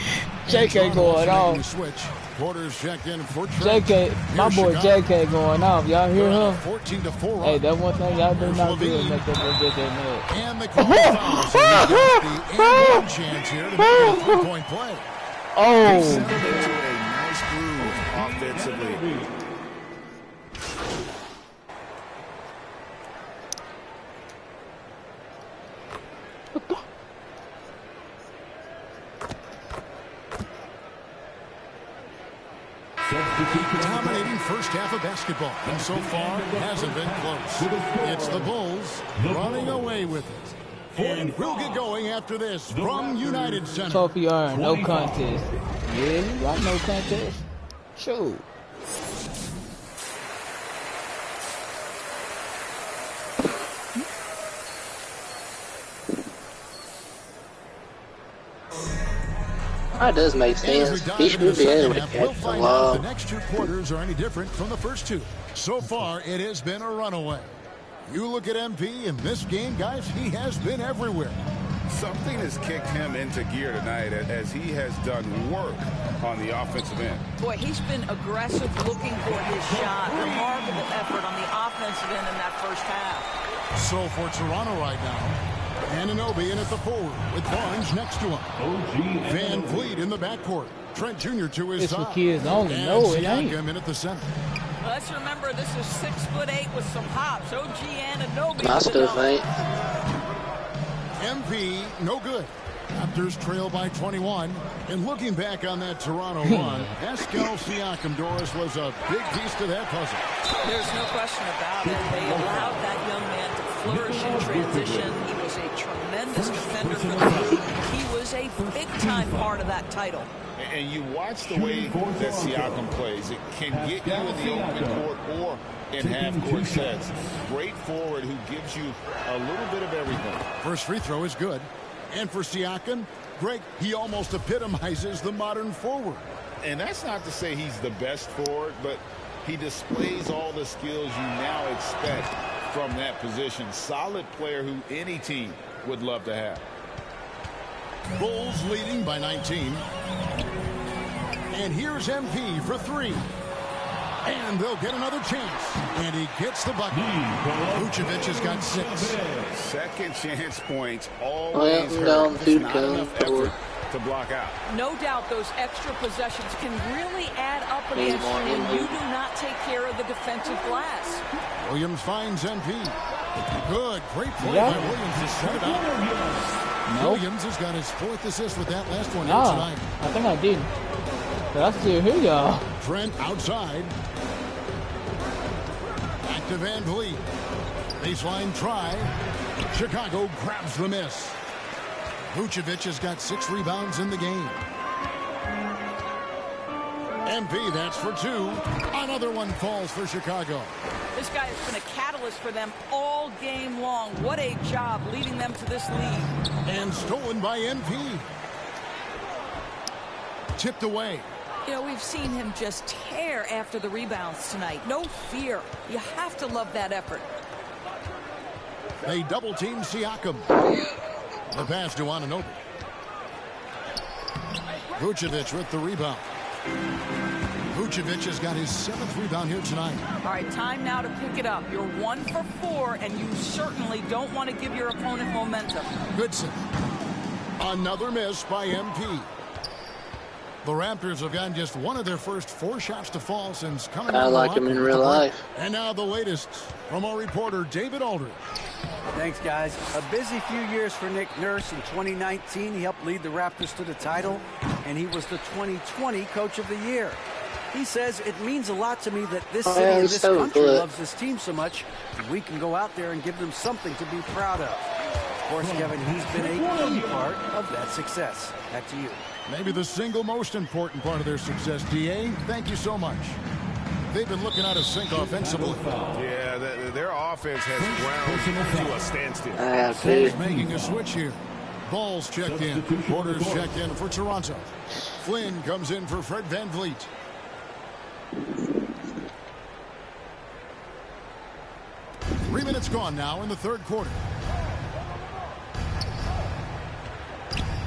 JK going off. Switch. Porter's checked in for Trent. JK, my boy JK going off. Y'all hear him? 14-4. Hey, that one thing y'all do not do is make that JK mad. And the call fouls. So he's got the and chance here to make it a 3-point play. Oh. Into a nice groove offensively. Dominating first half of basketball, and so far it hasn't been close. It's the Bulls running away with it. And we'll get going after this from United Center. Trophy earned, no contest. Yeah, you got no contest? Sure. That does make sense. He should be able to catch the The ball. next 2 quarters are any different from the first 2. So far, it has been a runaway. You look at MP in this game, guys, he has been everywhere. Something has kicked him into gear tonight as he has done work on the offensive end. Boy, he's been aggressive looking for his shot. Remarkable effort on the offensive end in that first half. So for Toronto right now, Anunoby in at the forward with Barnes next to him. Van Vliet in the backcourt. Trent Jr. to his It's side. for kids only. And No, it ain't. Siakam in at the center. Let's remember this is 6'8" with some hops. OG Anunoby. I still think. MP, no good. Raptors trail by 21. And looking back on that Toronto run, Pascal Siakam, Doris, was a big piece to that puzzle. There's no question about it. They allowed that young man to flourish in transition. He was a tremendous defender for the team. He was a big-time part of that title. And you watch the way that Siakam plays. It can get you in the open court, or in half-court sets. Great forward who gives you a little bit of everything. First free throw is good. And for Siakam, Greg, he almost epitomizes the modern forward. And that's not to say he's the best forward, but he displays all the skills you now expect from that position. Solid player who any team would love to have. Bulls leading by 19. And here's MP for three. And they'll get another chance. And he gets the bucket. Vucevic has got 6. Second chance points always hurt. Not enough effort to block out. No doubt those extra possessions can really add up against you when you do not take care of the defensive glass. Williams finds MP. Good. Great play by Williams to set it up. Williams has got his 4th assist with that last one here tonight. I think I did. That's it. Here you go. Trent outside. Back to Van Vliet. Baseline try. Chicago grabs the miss. Vucevic has got 6 rebounds in the game. MP, that's for 2. Another one falls for Chicago. This guy has been a catalyst for them all game long. What a job leading them to this lead. And stolen by MP. Tipped away. You know, we've seen him just tear after the rebounds tonight. No fear. You have to love that effort. They double-team Siakam. The pass to Anunoby. Vucevic with the rebound. Vucevic has got his 7th rebound here tonight. All right, time now to pick it up. You're 1 for 4, and you certainly don't want to give your opponent momentum. Goodson. Another miss by MP. The Raptors have gotten just one of their first 4 shots to fall since coming. I like him in real life. And now the latest from our reporter, David Aldridge. Thanks, guys. A busy few years for Nick Nurse. In 2019, he helped lead the Raptors to the title, and he was the 2020 Coach of the Year. He says, it means a lot to me that this city and this country loves this team so much, and we can go out there and give them something to be proud of. Of course, Kevin, he's been a key part of that success. Back to you. Maybe the single most important part of their success, D.A. Thank you so much. They've been looking out of sync offensively. Yeah, their offense has ground to a standstill. He's making a switch here. Ball's checked in. Porter's checked in for Toronto. Flynn comes in for Fred Van Vliet. Three minutes gone now in the third quarter.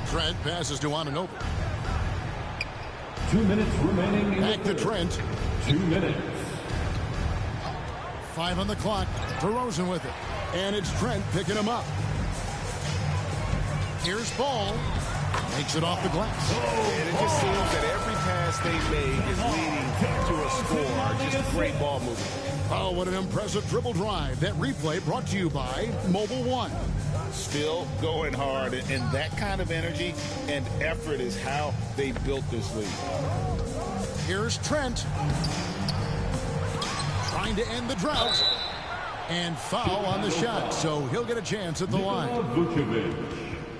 Trent passes to Anunoby. 2 minutes remaining. Back to Trent. 2 minutes. 5 on the clock. DeRozan with it. And it's Trent picking him up. Here's Ball. Makes it off the glass. And it just seems that every pass they make is leading to a score. Just great ball movement. Oh, what an impressive dribble drive. That replay brought to you by Mobile One. Still going hard, and that kind of energy and effort is how they built this league. Here's Trent. Trying to end the drought. And foul on the shot, so he'll get a chance at the line.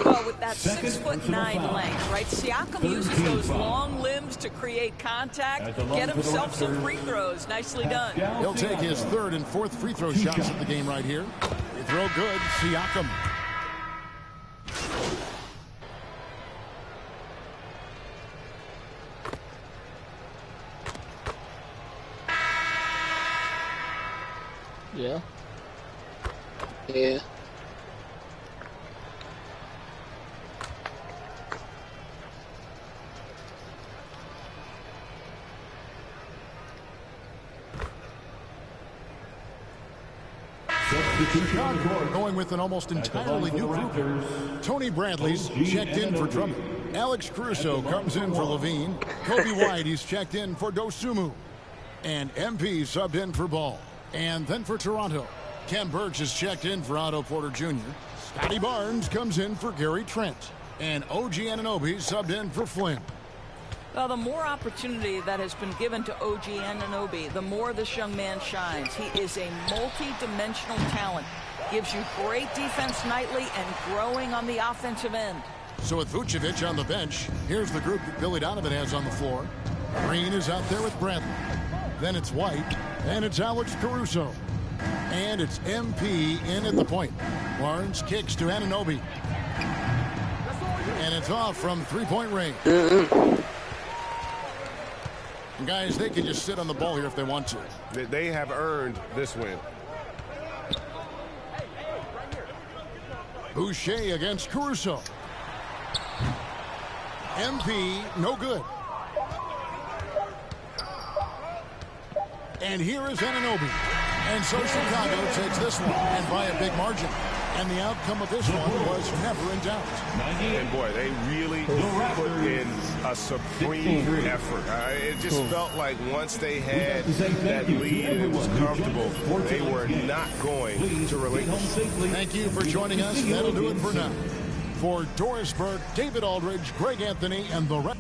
Well, with that 6'9" length, right? Siakam uses those long limbs to create contact, get himself some free throws. Nicely done. He'll take his 3rd and 4th free throw shots of the game right here. Free throw good, Siakam. Yeah. Yeah. Chicago going with an almost entirely new group. Tony Bradley's checked in for Drummond. Alex Caruso comes in for Levine. Kobe White, he's checked in for Dosunmu. And MP subbed in for Ball. And then for Toronto, Ken Burks is checked in for Otto Porter Jr. Scotty Barnes comes in for Gary Trent. And OG Anunoby subbed in for Flynn. Well, the more opportunity that has been given to OG Anunoby, the more this young man shines. He is a multi-dimensional talent. Gives you great defense nightly and growing on the offensive end. So with Vucevic on the bench, here's the group that Billy Donovan has on the floor. Green is out there with Bradley. Then it's White. And it's Alex Caruso. And it's MP in at the point. Barnes kicks to Anunoby. And it's off from three-point range. Guys, they can just sit on the ball here if they want to. They have earned this win. Boucher against Caruso. MP, no good. And here is Anunoby. And so Chicago takes this one, and by a big margin. And the outcome of this one was never in doubt. And boy, they really put in a supreme effort. It just felt like once they had that lead and it was comfortable, they were not going to relinquish. Thank you for joining us. That'll do it for now. For Doris Burke, David Aldridge, Greg Anthony, and the rest.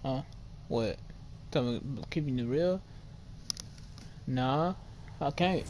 Huh? What? Tell me, keeping it real? Nah, I can't.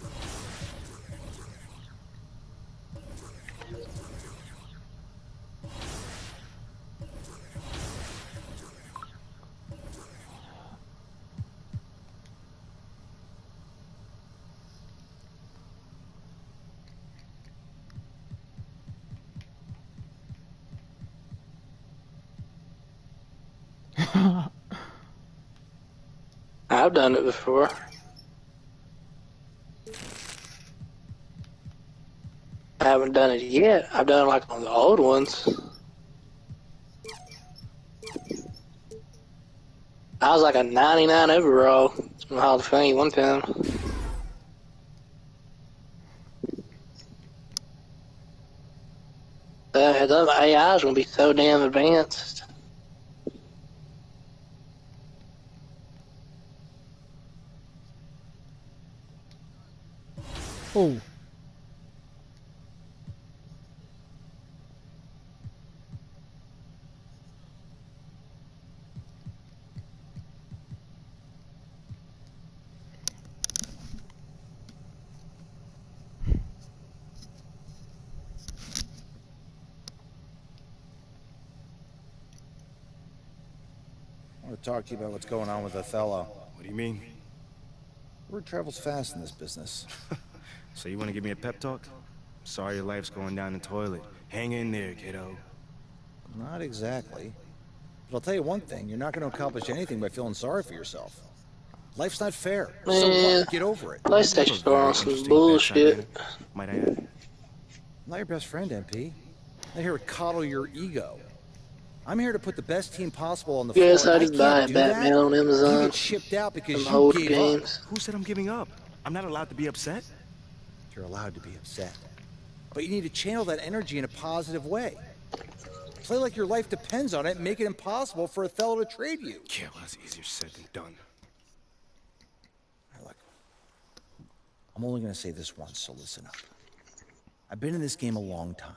I've done it before. I haven't done it yet. I've done it like on the old ones. I was like a 99 overall in Hall of Fame one time. The AI is going to be so damn advanced. Oh. I want to talk to you about what's going on with Othello. What do you mean? Word travels fast in this business. So you want to give me a pep talk? Sorry your life's going down the toilet. Hang in there, kiddo. Not exactly. But I'll tell you one thing, you're not going to accomplish anything by feeling sorry for yourself. Life's not fair. Man, So what? Get over it. PlayStation Store on some bullshit. Might I add? I'm not your best friend, MP. I'm not here to coddle your ego. I'm here to put the best team possible on the floor. Yes, I just buy Batman on Amazon. You get shipped out because Some you old gave games. up. Who said I'm giving up? I'm not allowed to be upset. You're allowed to be upset. But you need to channel that energy in a positive way. Play like your life depends on it and make it impossible for Othello to trade you. Yeah, well, that's easier said than done. Now, look, I'm only going to say this once, so listen up. I've been in this game a long time.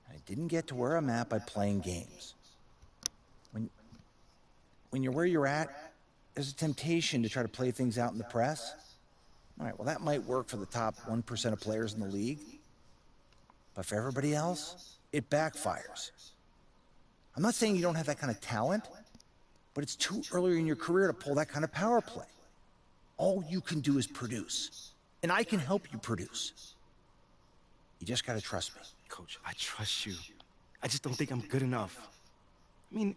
I didn't get to where I'm at by playing games. When you're where you're at, there's a temptation to try to play things out in the press. All right, well, that might work for the top 1% of players in the league. But for everybody else, it backfires. I'm not saying you don't have that kind of talent, but it's too early in your career to pull that kind of power play. All you can do is produce, and I can help you produce. You just gotta trust me. Coach, I trust you. I just don't think I'm good enough. I mean,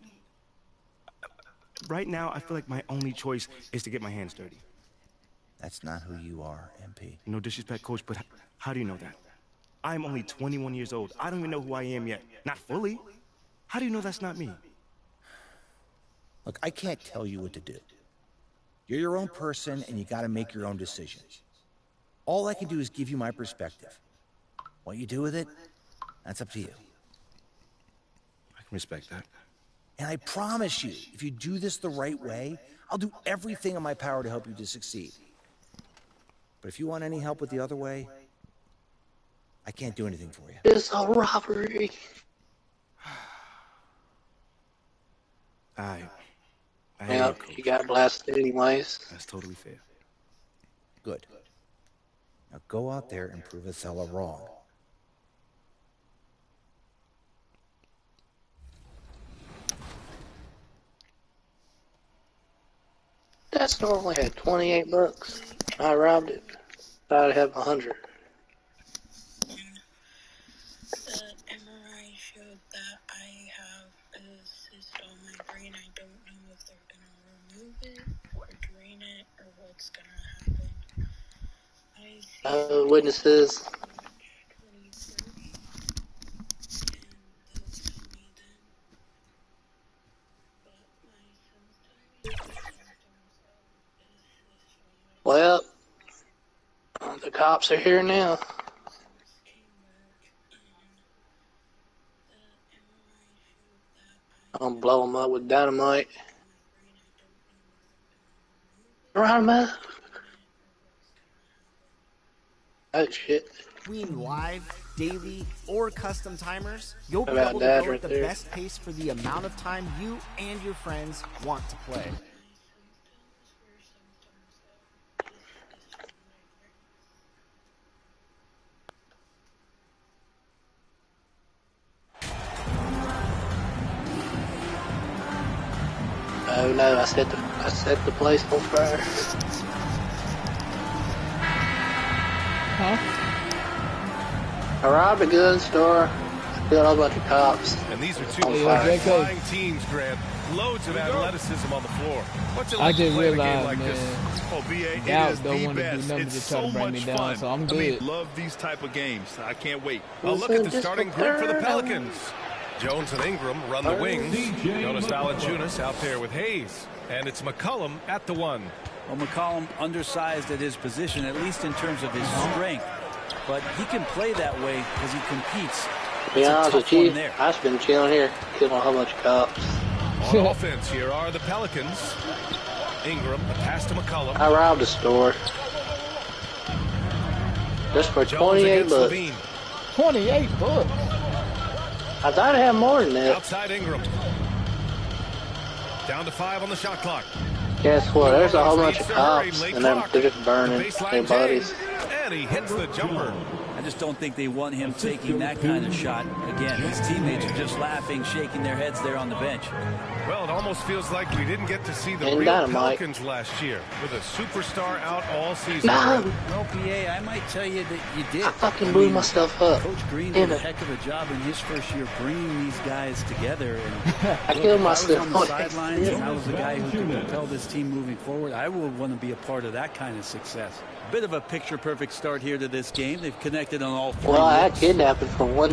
right now, I feel like my only choice is to get my hands dirty. That's not who you are, MP. No disrespect, Coach, but how do you know that? I'm only 21 years old. I don't even know who I am yet. Not fully. How do you know that's not me? Look, I can't tell you what to do. You're your own person, and you gotta make your own decisions. All I can do is give you my perspective. What you do with it, that's up to you. I can respect that. And I promise you, if you do this the right way, I'll do everything in my power to help you to succeed. But if you want any help with the other way, I can't do anything for you. It's a robbery. Yeah, you got blasted anyways. That's totally fair. Good. Now go out there and prove a fella wrong. That store only had 28 bucks. I robbed it. Thought I'd have 100. Witnesses. Well, the cops are here now. I'm gonna blow them up with dynamite. Right, oh shit. Between live, daily, or custom timers, you'll be About able to that go right at the there. best pace for the amount of time you and your friends want to play. Oh no, I set the place on fire. Huh? I robbed a gun store, killed a whole bunch of cops. And these are two On fire. flying teams, Grant. Loads of athleticism on the floor. What's it I like to just play in a game realized, like this? man, Oh, BA, Doubt it is don't the want to do best. nothing It's to try to so bring me much down, fun. so I'm I good. mean, love these type of games. I can't wait. A look at the starting group for the Pelicans. Jones and Ingram run the wings. Jonas Valanciunas out there with Hayes. And it's McCollum at the one. Well, McCollum undersized at his position, at least in terms of his strength. But he can play that way because he competes. To be It's a honest tough with you, one there. I've been chilling here, killing a whole bunch of cops. On offense, here are the Pelicans. Ingram, the pass to McCollum. I robbed a store. Just for Jones 28 against bucks. Levine. 28 bucks. I thought I had more than that. Outside Ingram. Down to 5 on the shot clock. Guess what? There's a whole bunch of Needs to hurry, cops, late and they're clock. just burning The their baseline bodies. James. And he hits the jumper. I just don't think they want him taking that kind of shot again. His teammates are just laughing, shaking their heads there on the bench. Well, it almost feels like we didn't get to see the And real dynamite. Pelicans last year with a superstar out all season. No! Well, PA, I might tell you that you did. I fucking blew myself up. Coach Green Damn did a it. heck of a job in his first year bringing these guys together. And I look, killed if I was myself. on the sidelines and I was the guy who could propel this team moving forward, I would want to be a part of that kind of success. Bit of a picture-perfect start here to this game. They've connected on all three. Well, I had looks. kidnapped him for one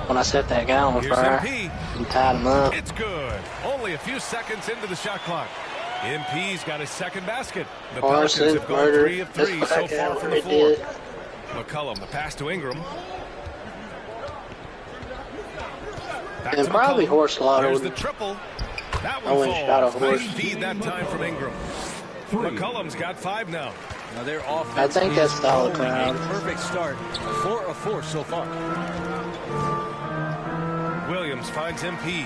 when I set that guy on Here's fire MP. and tied him up. It's good. Only a few seconds into the shot clock. MP's got his second basket. The Pelicans Arson, have gone murder. 3 of 3 That's so what I far got from the right floor. there. McCollum, the pass to Ingram. Back And to probably McCollum. horse slaughter There's would- the triple. That I one wouldn't shot a falls. horse. Nice feed that time from Ingram. McCollum's got 5 now. Now their offense I think that's is solid, going Crown. a perfect start. 4 of 4 so far. Williams finds MP.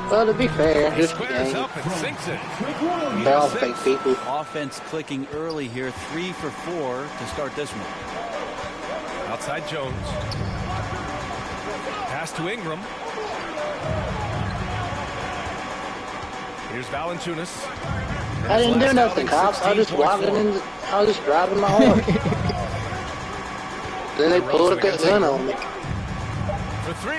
Well, to be fair, He this squares game, up and sinks it. they're all fake people. Offense clicking early here, 3 for 4 to start this one. Outside Jones. Pass to Ingram. Here's Valanciunas. I didn't do Last nothing, outing, cops. I was just 16 points walking for him. in. I was just driving my horse. Then they pulled a gun on me. For 3.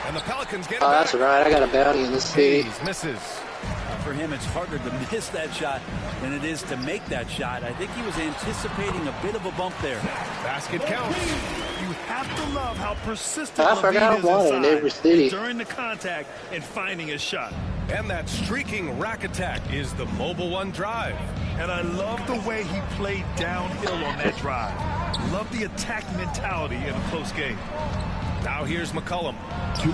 And the Pelicans get it Oh, that's back. right. I got a bounty in this city. Hayes misses. for him, it's harder to miss that shot than it is to make that shot. I think he was anticipating a bit of a bump there. Basket counts. You have to love how persistent I Levine forgot is one in every inside city. during the contact and finding his shot. And that streaking rack attack is the Mobile One drive. And I love the way he played downhill on that drive. Love the attack mentality in a close game. Now here's McCollum.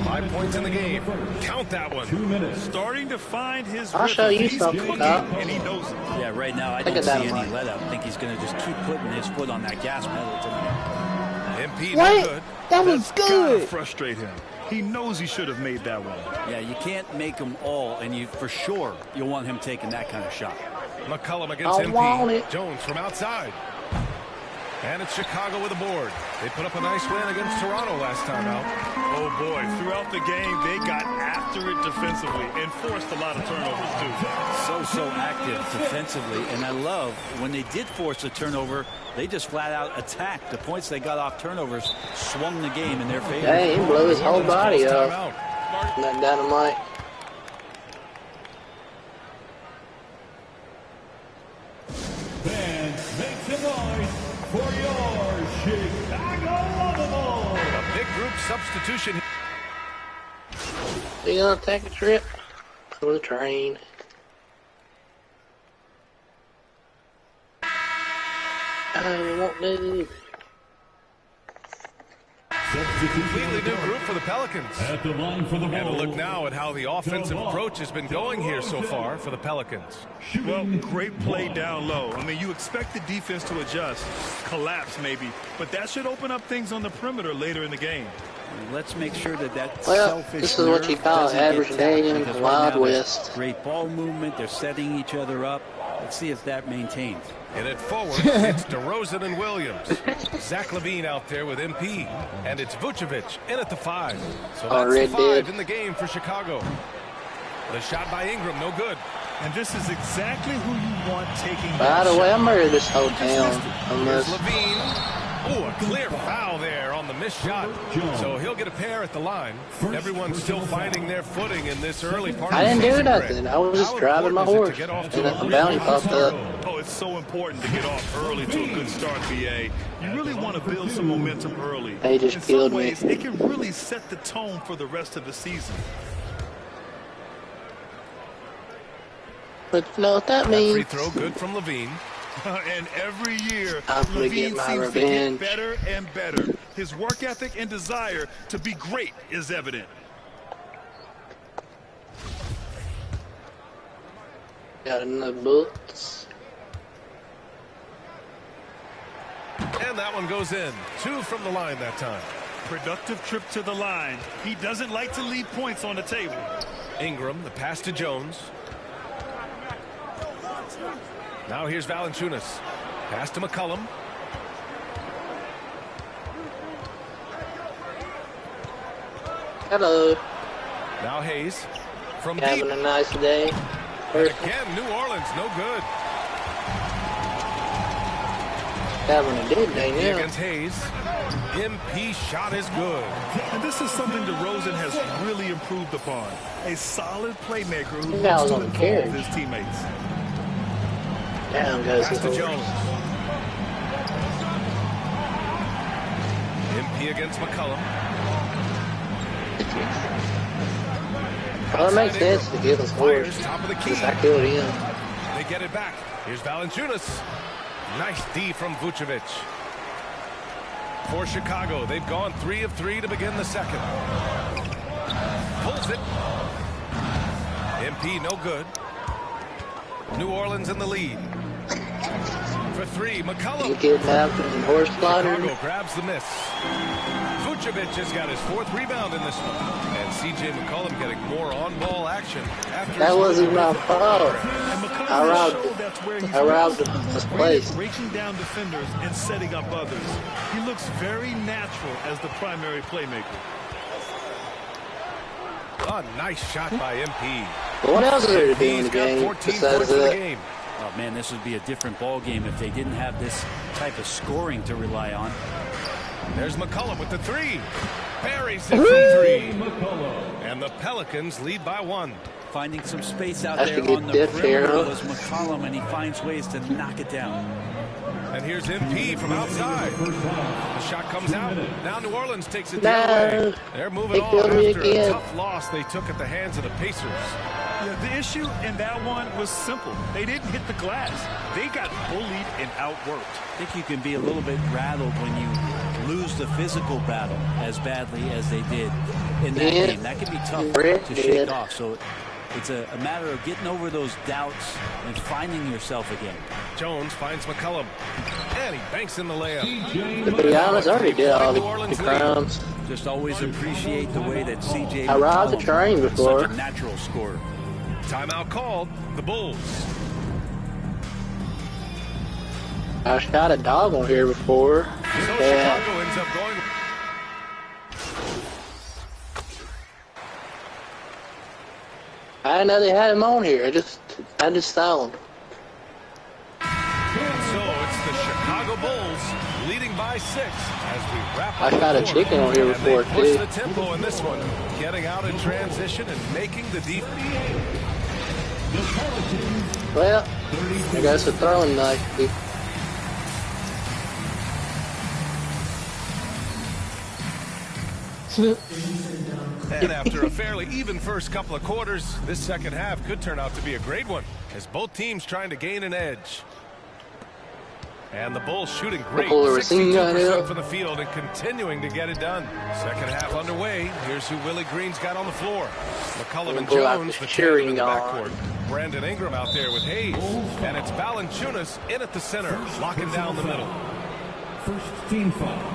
5 points in the game. Count that one. 2 minutes. Starting to find his I'll show you He's something, cooking, Doc. and he knows it. Yeah, right now I don't see any let up. I think he's going to just keep putting his foot on that gas pedal tonight. MP What? no good. That was Gotta good. frustrate him. He knows he should have made that one. Yeah, you can't make them all, and you for sure you'll want him taking that kind of shot. McCollum against I want MP. it. Jones from outside. And it's Chicago with a board. They put up a nice win against Toronto last time out. Oh boy, throughout the game, they got after it defensively and forced a lot of turnovers too. So active defensively, and I love when they did force a turnover, they just flat out attacked. The points they got off turnovers swung the game in their favor. Hey, he blew his whole body off. That dynamite. Fans, make some noise for your Chicago Bulls. A big group substitution. You gonna take a trip on the train? I won't do. Completely new group for the Pelicans. At the line for the And a ball. look now at how the offensive approach has been going here so far for the Pelicans. Well, great play down low. I mean, you expect the defense to adjust, collapse maybe, but that should open up things on the perimeter later in the game. Let's make sure that Well, selfish this is what you nerve call doesn't get average tapped, day in because the right Wild now there's West. Great ball movement. They're setting each other up. Let's see if that maintains. And at forward, it's DeRozan and Williams. Zach LaVine out there with MP. And it's Vucevic in at the 5. So that's the 5 in the game for Chicago. The shot by Ingram, no good. And this is exactly who you want taking By that the way, shot. I murdered this whole town. Here's Unless LaVine. Oh, a clear foul there on the missed shot. So he'll get a pair at the line. Everyone's still finding their footing in this early part I of the didn't do season. nothing. I was just driving my horse, and a bounty popped up. Oh, it's so important to get off early to a good start, BA. You really want to build some momentum early. They just in killed some me. ways, it can really set the tone for the rest of the season. But you know what that Free means? throw good from LaVine. And every year, I'm gonna Levine get my seems revenge. to get better and better. His work ethic and desire to be great is evident. Got enough bullets. And that one goes in. 2 from the line that time. Productive trip to the line. He doesn't like to leave points on the table. Ingram, the pass to Jones. Now here's Valanciunas. Pass to McCollum. Hello. Now Hayes from deep. Having a nice day. And again, New Orleans, no good. Having a good day MP now. against Hayes. MP shot is good. And this is something DeRozan has really improved upon. A solid playmaker who That looks was to on the involve carry. his teammates. Down goes Pass the to horse. Jones. MP against McCollum. Well, it makes sense to give us horse. Fires, top of the key. Because I killed him. They get it back. Here's Valanciunas. Nice D from Vucevic. For Chicago, they've gone 3 of 3 to begin the second. Pulls it. MP no good. New Orleans in the lead. For 3, McCollum. You kidnapped and horse slaughtered. Chicago grabs the miss. Vucevic has got his 4th rebound in this one. And C.J. McCollum getting more on-ball action after That his wasn't my fault. And McCollum I has robbed showed that's where he's I robbed best. this Great place. at breaking down defenders and setting up others. He looks very natural as the primary playmaker. A nice shot by MP. What else is there to do in the He's got game 14 besides points in the that? game. Oh, man, this would be a different ball game if they didn't have this type of scoring to rely on. There's McCollum with the 3. Buries it from 3. And the Pelicans lead by 1. Finding some space out That's there a good on the dip perimeter there. was McCollum, and he finds ways to knock it down. And here's MP from outside. The shot comes out. Now New Orleans takes it the other way. They're moving on after a tough loss they took at the hands of the Pacers. Yeah, the issue in that one was simple. They didn't hit the glass. They got bullied and outworked. I think you can be a little bit rattled when you lose the physical battle as badly as they did in that game. That can be tough to shake off. So it's a matter of getting over those doubts and finding yourself again. Jones finds McCollum, and he banks in the layup. To be honest, I already did all the crimes. Just always appreciate the way that CJ I ride the train before. Such a natural scorer. Timeout called. The Bulls. I shot a dog on here before. So Chicago ends up going. I didn't know they had him on here. I just saw him. And so it's the Chicago Bulls leading by 6 as we wrap up. I shot a chicken on here before and they push too. the tempo in this one, getting out in transition and making the defense. Well, I guess a throwing knife. And after a fairly even first couple of quarters, this second half could turn out to be a great one as both teams trying to gain an edge. And the Bulls shooting great, 62% from the field and continuing to get it done. Second half underway. Here's who Willie Green's got on the floor. McCollum and Jones, the tandem in the backcourt. Brandon Ingram out there with Hayes. And it's Valanciunas in at the center, locking down the middle. First team foul.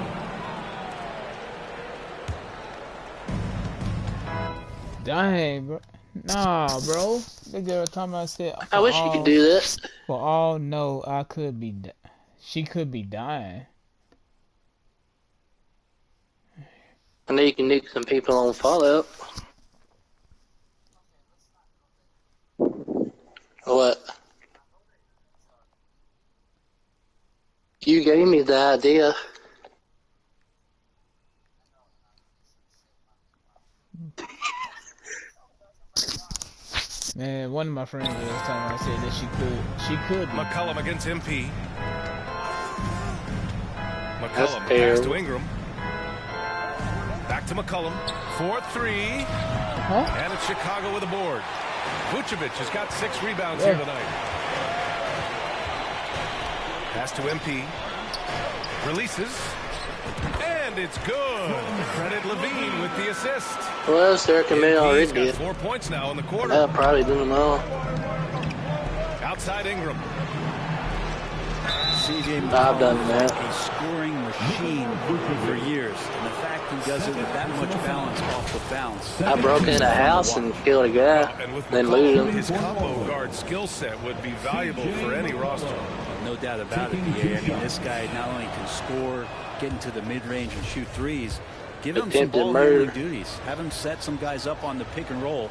Dang, bro. Nah, bro. The girl talking about said. I wish you could do this. For all no, I could be. She could be dying. I know you can nuke some people on Fallout. What? You gave me the idea. Man, one of my friends was telling me, said that she could. McCollum against MP. That's McCollum fair. pass to Ingram. Back to McCollum. 4-3. And it's Chicago with a board. Vucevic has got 6 rebounds here tonight. Pass to MP. Releases. And it's good. Credit Levine with the assist. Well, Sarah Camille already He's did. got 4 points now in the quarter. I'll probably do them all. Outside Ingram. CJ I've done McCollum that. a scoring machine for years, and the fact he does it with that much balance off the bounce. I broke in a house and killed a guy, And with then lose McCollum, him. his combo guard skill set would be valuable for any roster. No doubt about it, BA. I mean, this guy not only can score, get into the mid-range and shoot threes, give him some Attempted ball murder. handling duties. Have him set some guys up on the pick and roll,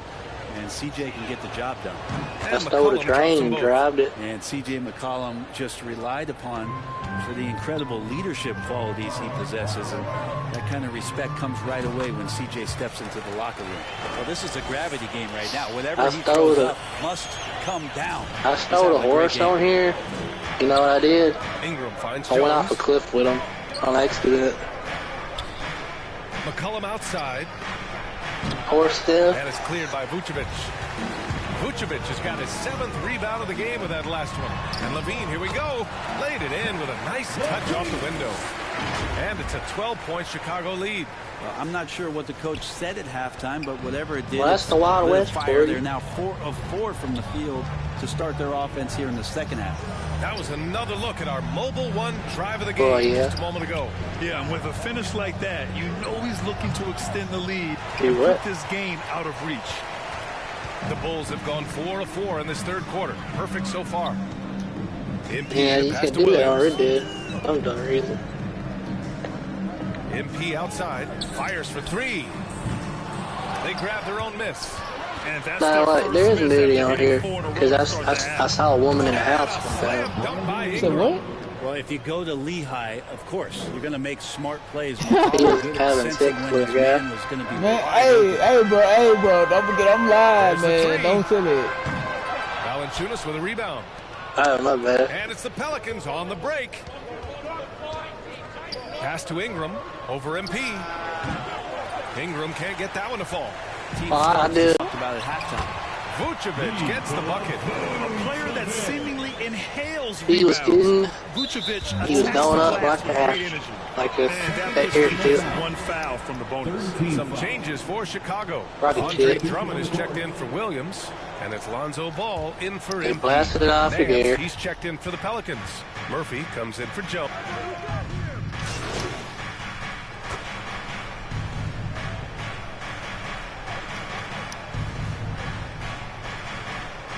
and CJ can get the job done. I stole the train and drove it. And CJ McCollum just relied upon for the incredible leadership qualities he possesses, and that kind of respect comes right away when CJ steps into the locker room. Well, this is a gravity game right now. Whatever he throws up must come down. I stole a horse on here. You know what I did? Ingram finds I went Jones. off a cliff with him on accident. McCollum outside. Horse stiff. And it's cleared by Vucevic. Vucevic has got his 7th rebound of the game with that last one. And Levine, here we go. Laid it in with a nice touch off the window. And it's a 12-point Chicago lead. Well, I'm not sure what the coach said at halftime, but whatever it did, Well, that's the Wild lit a West fire. for you. They're now 4 of 4 from the field to start their offense here in the second half. That was another look at our Mobile One drive of the game just a moment ago. Yeah, and with a finish like that, you know he's looking to extend the lead He and what? put this game out of reach. The Bulls have gone 4 of 4 in this third quarter. Perfect so far. MP Yeah, you pass can to do that. I Williams. already did. I'm done reason. MP outside. Fires for 3. They grab their own miss. And that's Nah, their like, first there is miss nudity after on hitting here 4 in a row because to start the I half. saw a woman in a house one time. Dunked by So Ingram. what? Well, if you go to Lehigh, of course, you're going to make smart plays. He was having sex with a guy. Was going to be Man, hey, bro, don't forget I'm live, man. Don't feel it. Valanciunas with a rebound. Oh, my bad. And it's the Pelicans on the break. Pass to Ingram over MP. Ingram can't get that one to fall. I did. Talked about at halftime. Vucevic gets the bucket. A player that seemingly inhales He was rebounds. getting, Vucevic he was going up attacks like the a glass with great energy. like a Man, that here too. one foul from the bonus. Some changes for Chicago. Rocket Andre ship. Drummond is checked in for Williams, and it's Lonzo Ball in for They MP. blasted it off Nance, again. he's checked in for the Pelicans. Murphy comes in for Joe.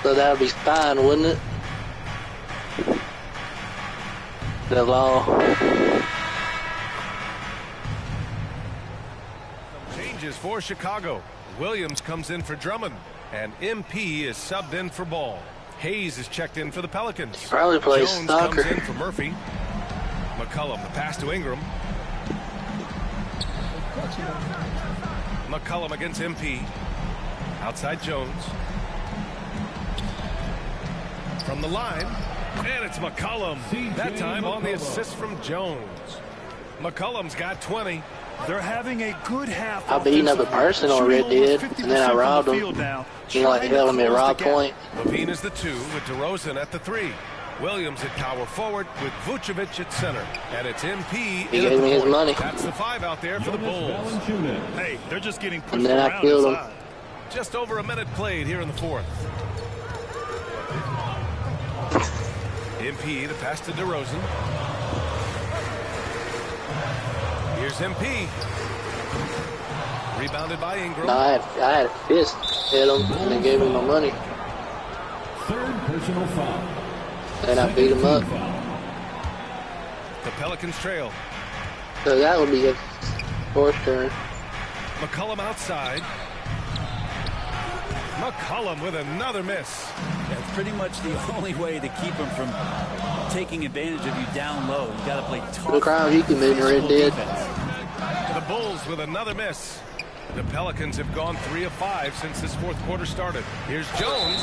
So that would be fine, wouldn't it? The law. Changes for Chicago. Williams comes in for Drummond, and MP is subbed in for Ball. Hayes is checked in for the Pelicans. Probably plays Jones soccer. comes in for Murphy. McCollum, the pass to Ingram. McCollum against MP. Outside Jones. From the line, and it's McCollum. That time on the assist from Jones. McCollum's got 20. They're having a good half. I beat another person on Red Dead, and then I robbed him. You know, like hell, I'm at Rob Point. Levine is the 2 with DeRozan at the 3. Williams at power forward with Vucevic at center. And it's MP. He gave me his money. That's the 5 out there for the Bulls. Hey, they're just getting pushed And then I around killed him. inside. Just over a minute played here in the 4th. MP, the pass to DeRozan. Here's MP. Rebounded by Ingram. No, I had a fist hit him, and they gave me my money. Third personal foul. And I beat him up. The Pelicans trail. So that would be a fourth turn. McCollum outside. McCollum with another miss. That's pretty much the only way to keep him from taking advantage of you down low. You got to play tough. Look how he committed Red Dead. The Bulls with another miss. The Pelicans have gone 3 of 5 since this 4th quarter started. Here's Jones.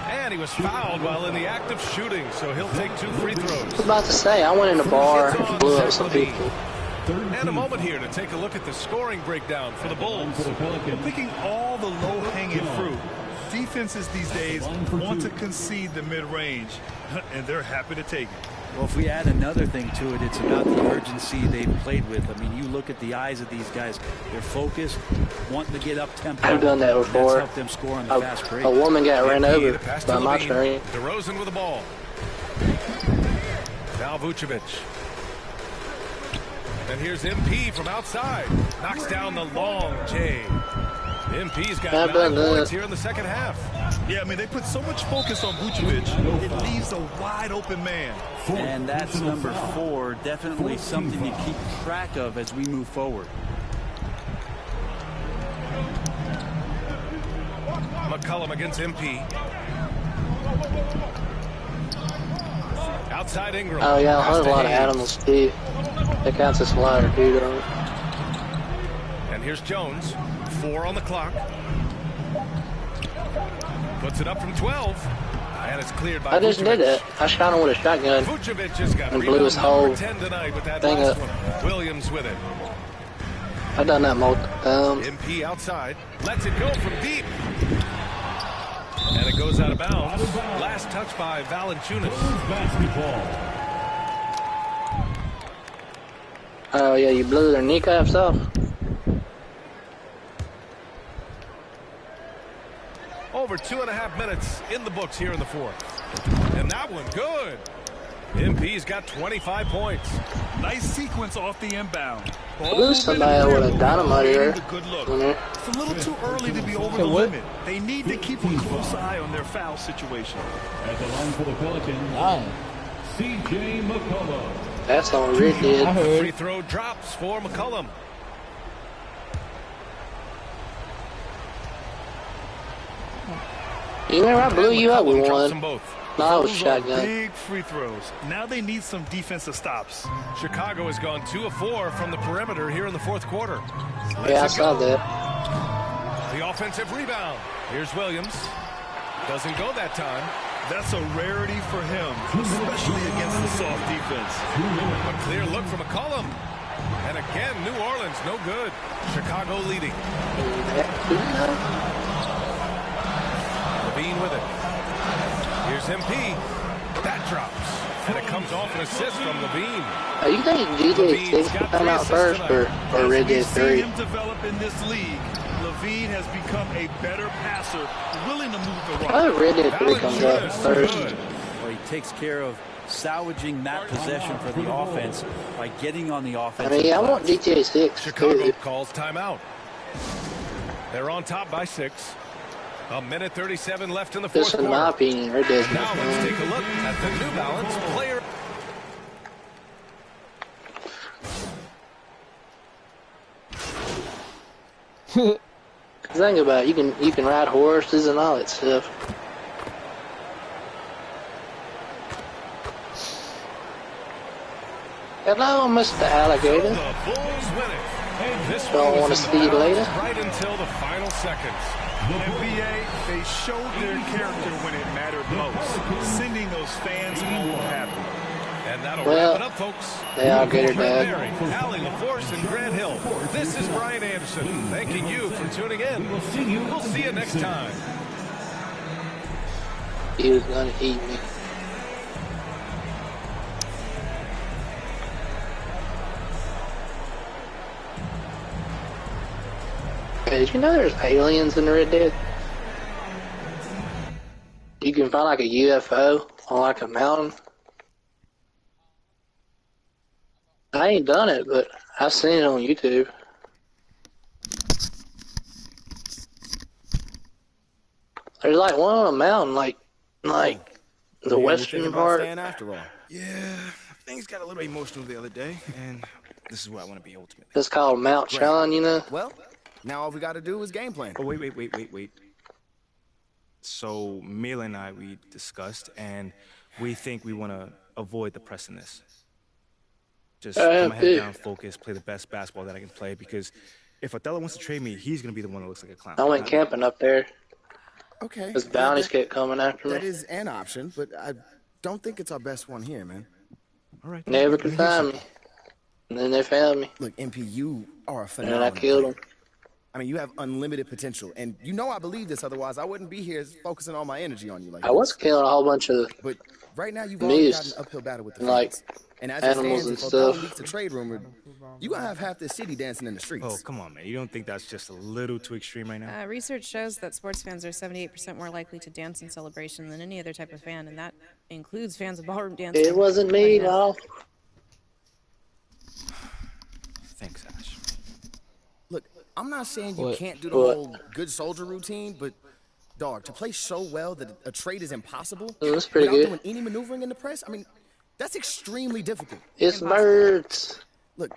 And he was fouled while in the act of shooting, so he'll take 2 free throws. I was about to say, I went in the bar and blew up some people. And a moment here to take a look at the scoring breakdown for the Bulls. We're picking all the low-hanging fruit. Defenses these days want to concede the mid-range, and they're happy to take it. Well, if we add another thing to it, it's about the urgency they've played with. I mean, you look at the eyes of these guys. They're focused, wanting to get up tempo. I've done that before. That's helped them score on the fast break. A woman got ran over by my train. DeRozan with the ball. Now Vucevic. And here's MP from outside. Knocks down the long J. MP's got 9 points here in the second half. Yeah, I mean, they put so much focus on Vucevic, it leaves a wide-open man. And that's number 4, definitely something to keep track of as we move forward. McCollum against MP. Outside Ingram. Oh, yeah, I heard a lot of animals, too. That counts as slider, too, though. And here's Jones. 4 on the clock. Puts it up from 12. And it's cleared by I just did that. I shot him with a shotgun Vucevic has got and blew his whole 10 tonight with that thing last up. one. Williams with it. I've done that multiple times. MP outside. Lets it go from deep. And it goes out of bounds. Last touch by Valanciunas. Oh, yeah, you blew their kneecaps off. Over 2.5 minutes in the books here in the 4th. And that one good. MP's got 25 points. Nice sequence off the inbound. Blew somebody with a dynamite here. It's a little too early to be over the limit. They need to keep a close eye on their foul situation. At the line for the Pelicans, C.J. McCollum. That's all Rick did. Free throw drops for McCollum. You remember I blew you up with Drops one. them both. No, Those shotgun. are big free throws. Now they need some defensive stops. Chicago has gone 2 of 4 from the perimeter here in the fourth quarter. Yeah, I saw that. The offensive rebound. Here's Williams. Doesn't go that time. That's a rarity for him, especially against the soft defense. A clear look from McCollum. And again, New Orleans, no good. Chicago leading. Levine with it. Here's MP. That drops. And it comes off an assist from Levine. You think GJ6 will come out first or Red Dead 3? See him develop in this league. Levine has become a better passer, willing to move the rock. I think Red Dead 3 comes out first. Well, he takes care of salvaging that possession for the offense by getting on the offense. I mean, I want GTA 6. Chicago calls timeout. They're on top by 6. A minute 37 left in the fourth Just quarter. in my opinion, Red Dead's Now let's take a look at the New Balance player. Think about it, you can ride horses and all that stuff. Hello, Mr. Alligator. The Bulls win it. This Don't want to see you later. Right until the final seconds. NBA, they showed their character when it mattered most, sending those fans home happy. And that'll Well, wrap it up, folks. they all get it Fred done. Berry, Allie LaForce, and Grant Hill. This is Brian Anderson, thanking you for tuning in. We'll see you next time. He was gonna eat me. Hey, did you know there's aliens in Red Dead? You can find like a UFO on like a mountain. I ain't done it, but I've seen it on YouTube. There's like one on a mountain, like the western part. After all. Yeah, things got a little emotional the other day, and this is where I want to be ultimately. It's called Mount Sean, you know. Well, now all we got to do is game plan. Oh, wait. So, Mila and I, we discussed, and we think we want to avoid the press in this. Just put my head down, focus, play the best basketball that I can play, because if Othello wants to trade me, he's going to be the one that looks like a clown. I went camping up there. Okay. Those bounties kept coming after me. That is an option, but I don't think it's our best one here, man. All right. Never could find me. And then they found me. Look, MP, you are a And phenomenal then I killed player. them. I mean, you have unlimited potential, and you know I believe this. Otherwise, I wouldn't be here focusing all my energy on you like I was killing a whole bunch of But right now, you've already got an moose, uphill battle with the like fans. And as it animals stands, and if Othello stuff. leaks a trade rumor, you're going to have half the city dancing in the streets. Oh, come on, man. You don't think that's just a little too extreme right now? Research shows that sports fans are 78% more likely to dance in celebration than any other type of fan, and that includes fans of ballroom dancing. It wasn't me, no. Thanks, Ash. Look, I'm not saying you What? can't do the What? whole good soldier routine, but, dog, to play so well that a trade is impossible That's pretty without good. doing any maneuvering in the press, I mean, that's extremely difficult. It's birds. Look,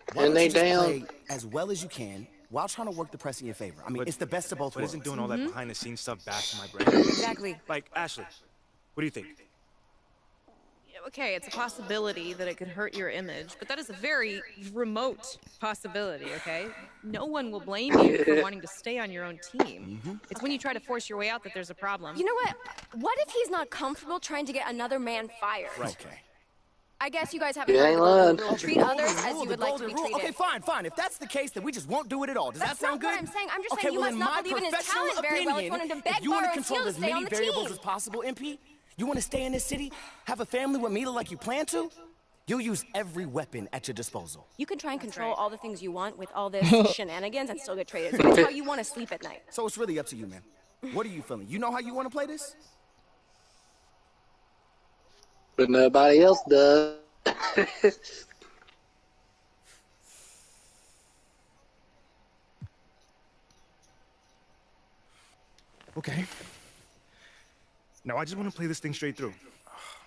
And why don't they you just down. play as well as you can while trying to work the press in your favor? I mean, it's the best of both But worlds. isn't doing all that behind-the-scenes stuff bad for my brain? Exactly. Like, Ashley, what do you think? Okay, it's a possibility that it could hurt your image, but that is a very remote possibility, okay? No one will blame you for wanting to stay on your own team. It's when you try to force your way out that there's a problem. You know what? What if he's not comfortable trying to get another man fired? Okay. I guess you guys haven't You heard ain't the golden lying. rule. Treat others as Rule, you the would like to be golden rule. treated. Okay, fine. If that's the case, then we just won't do it at all. Does That's that sound not good? what I'm saying. I'm just okay, saying you well, must in not my believe in his professional talent very well if you opinion, want him to beg, if you want borrow, to and control steal to as stay many on the variables team. as possible, MP, you want to stay in this city, have a family with Mila like you plan to, you'll use every weapon at your disposal. You can try and control all the things you want with all this shenanigans and still get traded. So it's how you want to sleep at night. So it's really up to you, man. What are you feeling? You know how you want to play this? But nobody else does. Okay. Now, I just want to play this thing straight through.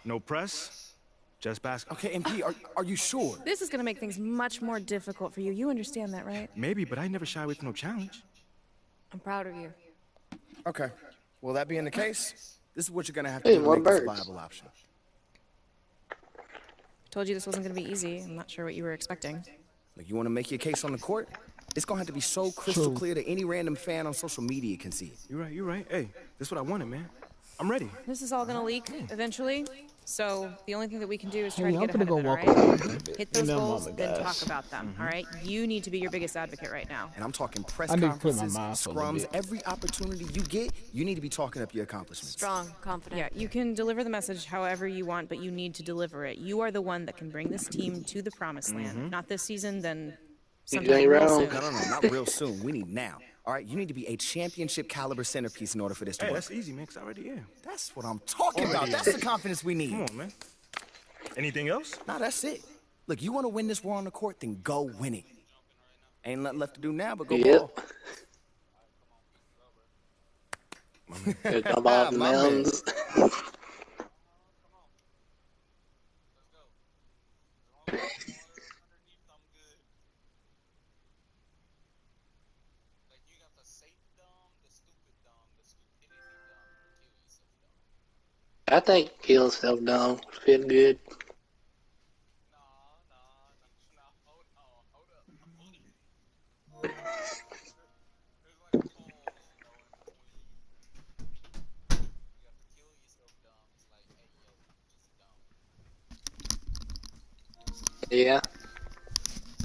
No press, just basketball. Okay, MP, are you sure? This is going to make things much more difficult for you. You understand that, right? Maybe, but I never shy away from no challenge. I'm proud of you. Okay. Well, that being the case, This is what you're going to have to do to make this a viable option. Told you this wasn't going to be easy. I'm not sure what you were expecting. Like, you want to make your case on the court? It's going to have to be so crystal clear that any random fan on social media can see it. You're right. Hey, this is what I wanted, man. I'm ready. This is all going to leak eventually. So the only thing that we can do is try Hey, to I'm get ahead gonna of go it, walk all around right? a bit. Hit those And goals, then then talk about them, all right? You need to be your biggest advocate right now. And I'm talking press I need to put my conferences, mouth on a scrums, bit. every opportunity you get, you need to be talking up your accomplishments. Strong, confident. Yeah, you can deliver the message however you want, but you need to deliver it. You are the one that can bring this team to the promised land. Not this season, then sometime real soon. No, not real soon. We need now. All right, you need to be a championship caliber centerpiece in order for this to work. That's easy, man, 'cause I already am. That's what I'm talking about. That's the confidence we need. Come on, man. Anything else? Nah, that's it. Look, you want to win this war on the court, then go win it. Ain't nothing left to do now but go ball. Jump off the mountains. I think kill yourself dumb feel good. Yeah.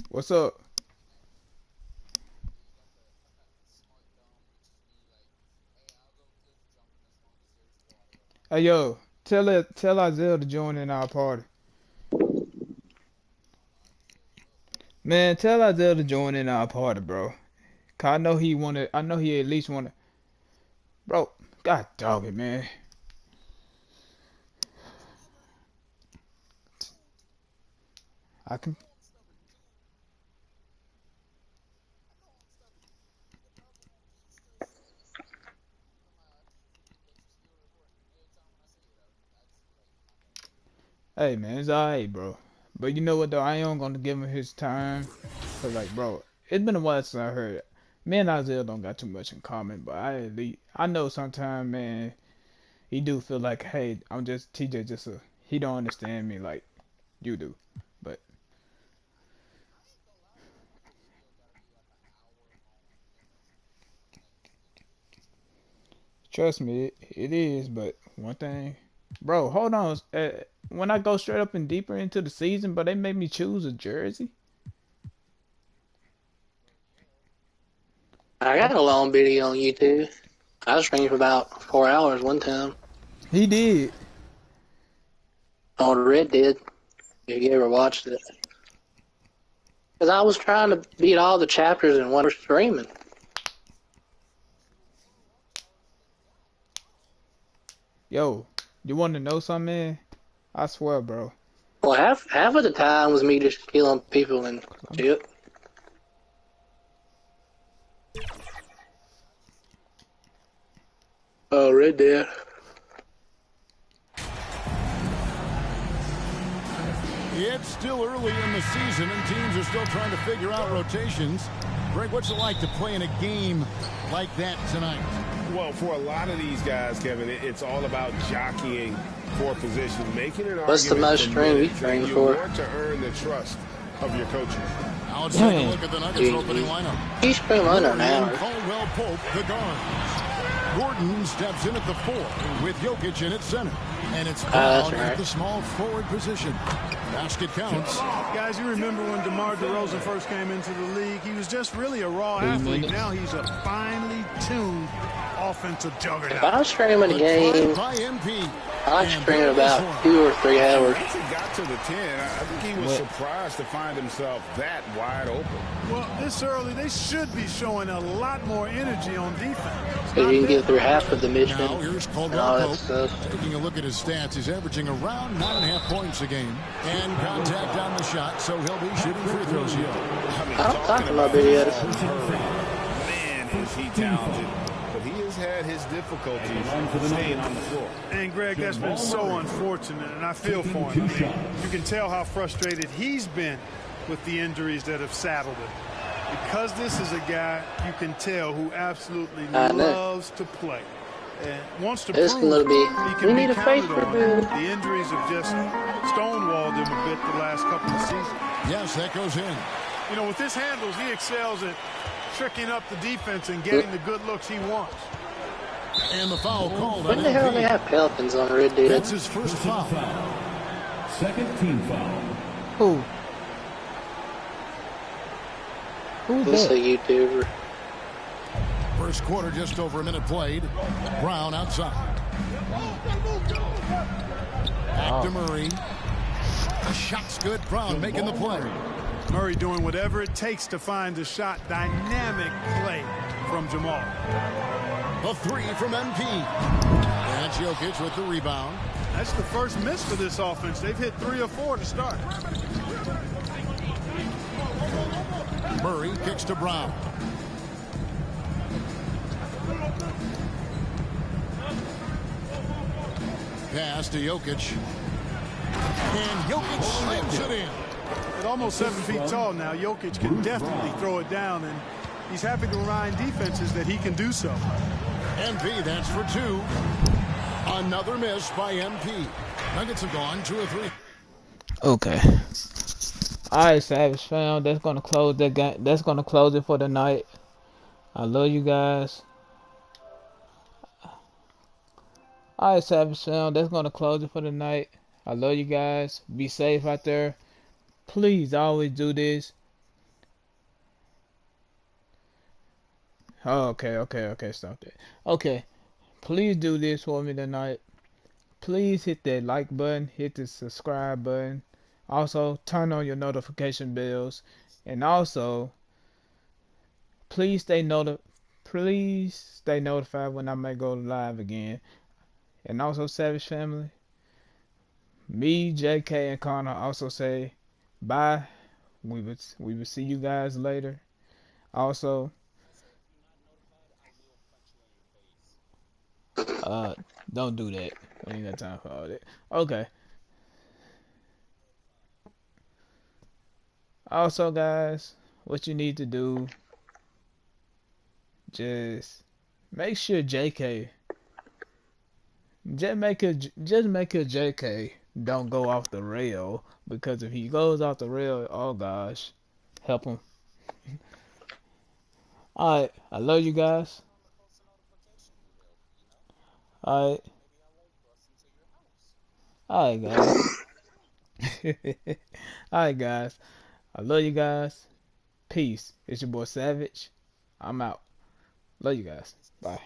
What's up? Hey yo, tell Isaiah to join in our party. Man, tell Isaiah to join in our party, bro. 'Cause I know he at least wanna. Bro, god dog it, man. I can. Hey man, it's alright, bro. But you know what though? I ain't gonna give him his time. Cause like, bro, it's been a while since I heard it. Me and Isaiah don't got too much in common, but I know sometimes, man, he do feel like, hey, I'm just TJ, he don't understand me like you do. But trust me, it is. But one thing, bro, hold on. When I go straight up and deeper into the season, but they made me choose a jersey. I got a long video on YouTube. I was streaming for about 4 hours one time. He did. Oh, Red did. If you ever watched it. Because I was trying to beat all the chapters in one streaming. Yo, you want to know something, man? I swear, bro. Well, half of the time was me just killing people and shit. Oh, Red Dead. It's still early in the season, and teams are still trying to figure out rotations. Greg, what's it like to play in a game like that tonight? Well, for a lot of these guys, Kevin, it's all about jockeying for position, making an What's the most stream you train for? want to earn the trust of your coaches. Now let's take a look at the Nuggets opening lineup. He's streaming under an hour. Caldwell Pope, the guards. Gordon steps in at the 4 with Jokic in at center. And it's Brown at the small forward position. Basket counts. Guys, you remember when DeMar DeRozan first came into the league? He was just really a raw athlete. Now he's a finely tuned offensive juggernaut. If I was streaming a game, I like streaming about 2 or 3 hours. Once he got to the 10, I think he was surprised to find himself that wide open. Well, this early, they should be showing a lot more energy on defense. So you can get through half of the mission. Now here's Caldwell Pope. Taking a look at his stats, he's averaging around 9.5 points a game. And contact on the shot, so he'll be shooting free throws here. I'm talking about videos. Man, is he talented. But he has had his difficulties staying on the floor. And Greg, that's been so unfortunate, and I feel for him. I mean, you can tell how frustrated he's been with the injuries that have saddled him. Because this is a guy you can tell who absolutely loves to play. and wants to It's prove gonna be. he We can need be a face counted on. reveal. The injuries have just stonewalled him a bit the last couple of seasons. Yes, that goes in. You know, with his handles, he excels at tricking up the defense and getting the good looks he wants. And the foul called When on the hell they MP. have Pelicans on Red Dead? That's his first foul. Second team foul. Who? Who's This that? a YouTuber. First quarter, just over a minute played. Brown outside. Back to Murray. The shot's good. Brown making the play. Murray doing whatever it takes to find the shot. Dynamic play from Jamal. The three from MP. And Jokic with the rebound. That's the first miss for this offense. They've hit 3 or 4 to start. Murray kicks to Brown. Pass to Jokic. And Jokic slams it in. At almost 7 feet tall now, Jokic can definitely throw it down, and he's happy to remind defenses that he can do so. MP, that's for 2. Another miss by MP. Nuggets have gone 2 or 3. Okay. Alright, Savage fam, that's gonna close that game. That's gonna close it for the night. I love you guys. Alright, Savage fam, that's gonna close it for the night. I love you guys. Be safe out there. Please always do this. Oh, okay, stop that. Okay, please do this for me tonight. Please hit that like button, hit the subscribe button. Also, turn on your notification bells. And also, please stay notified when I may go live again. And also, Savage family, me, JK, and Connor also say bye. We will see you guys later. Also, don't do that. We ain't got time for all that. Okay. Also, guys, what you need to do, just make sure JK, just make a JK don't go off the rail, because if he goes off the rail, oh gosh, help him. Alright, I love you guys. Alright. Alright, guys. Alright, guys. I love you guys. Peace. It's your boy Savage. I'm out. Love you guys. Bye.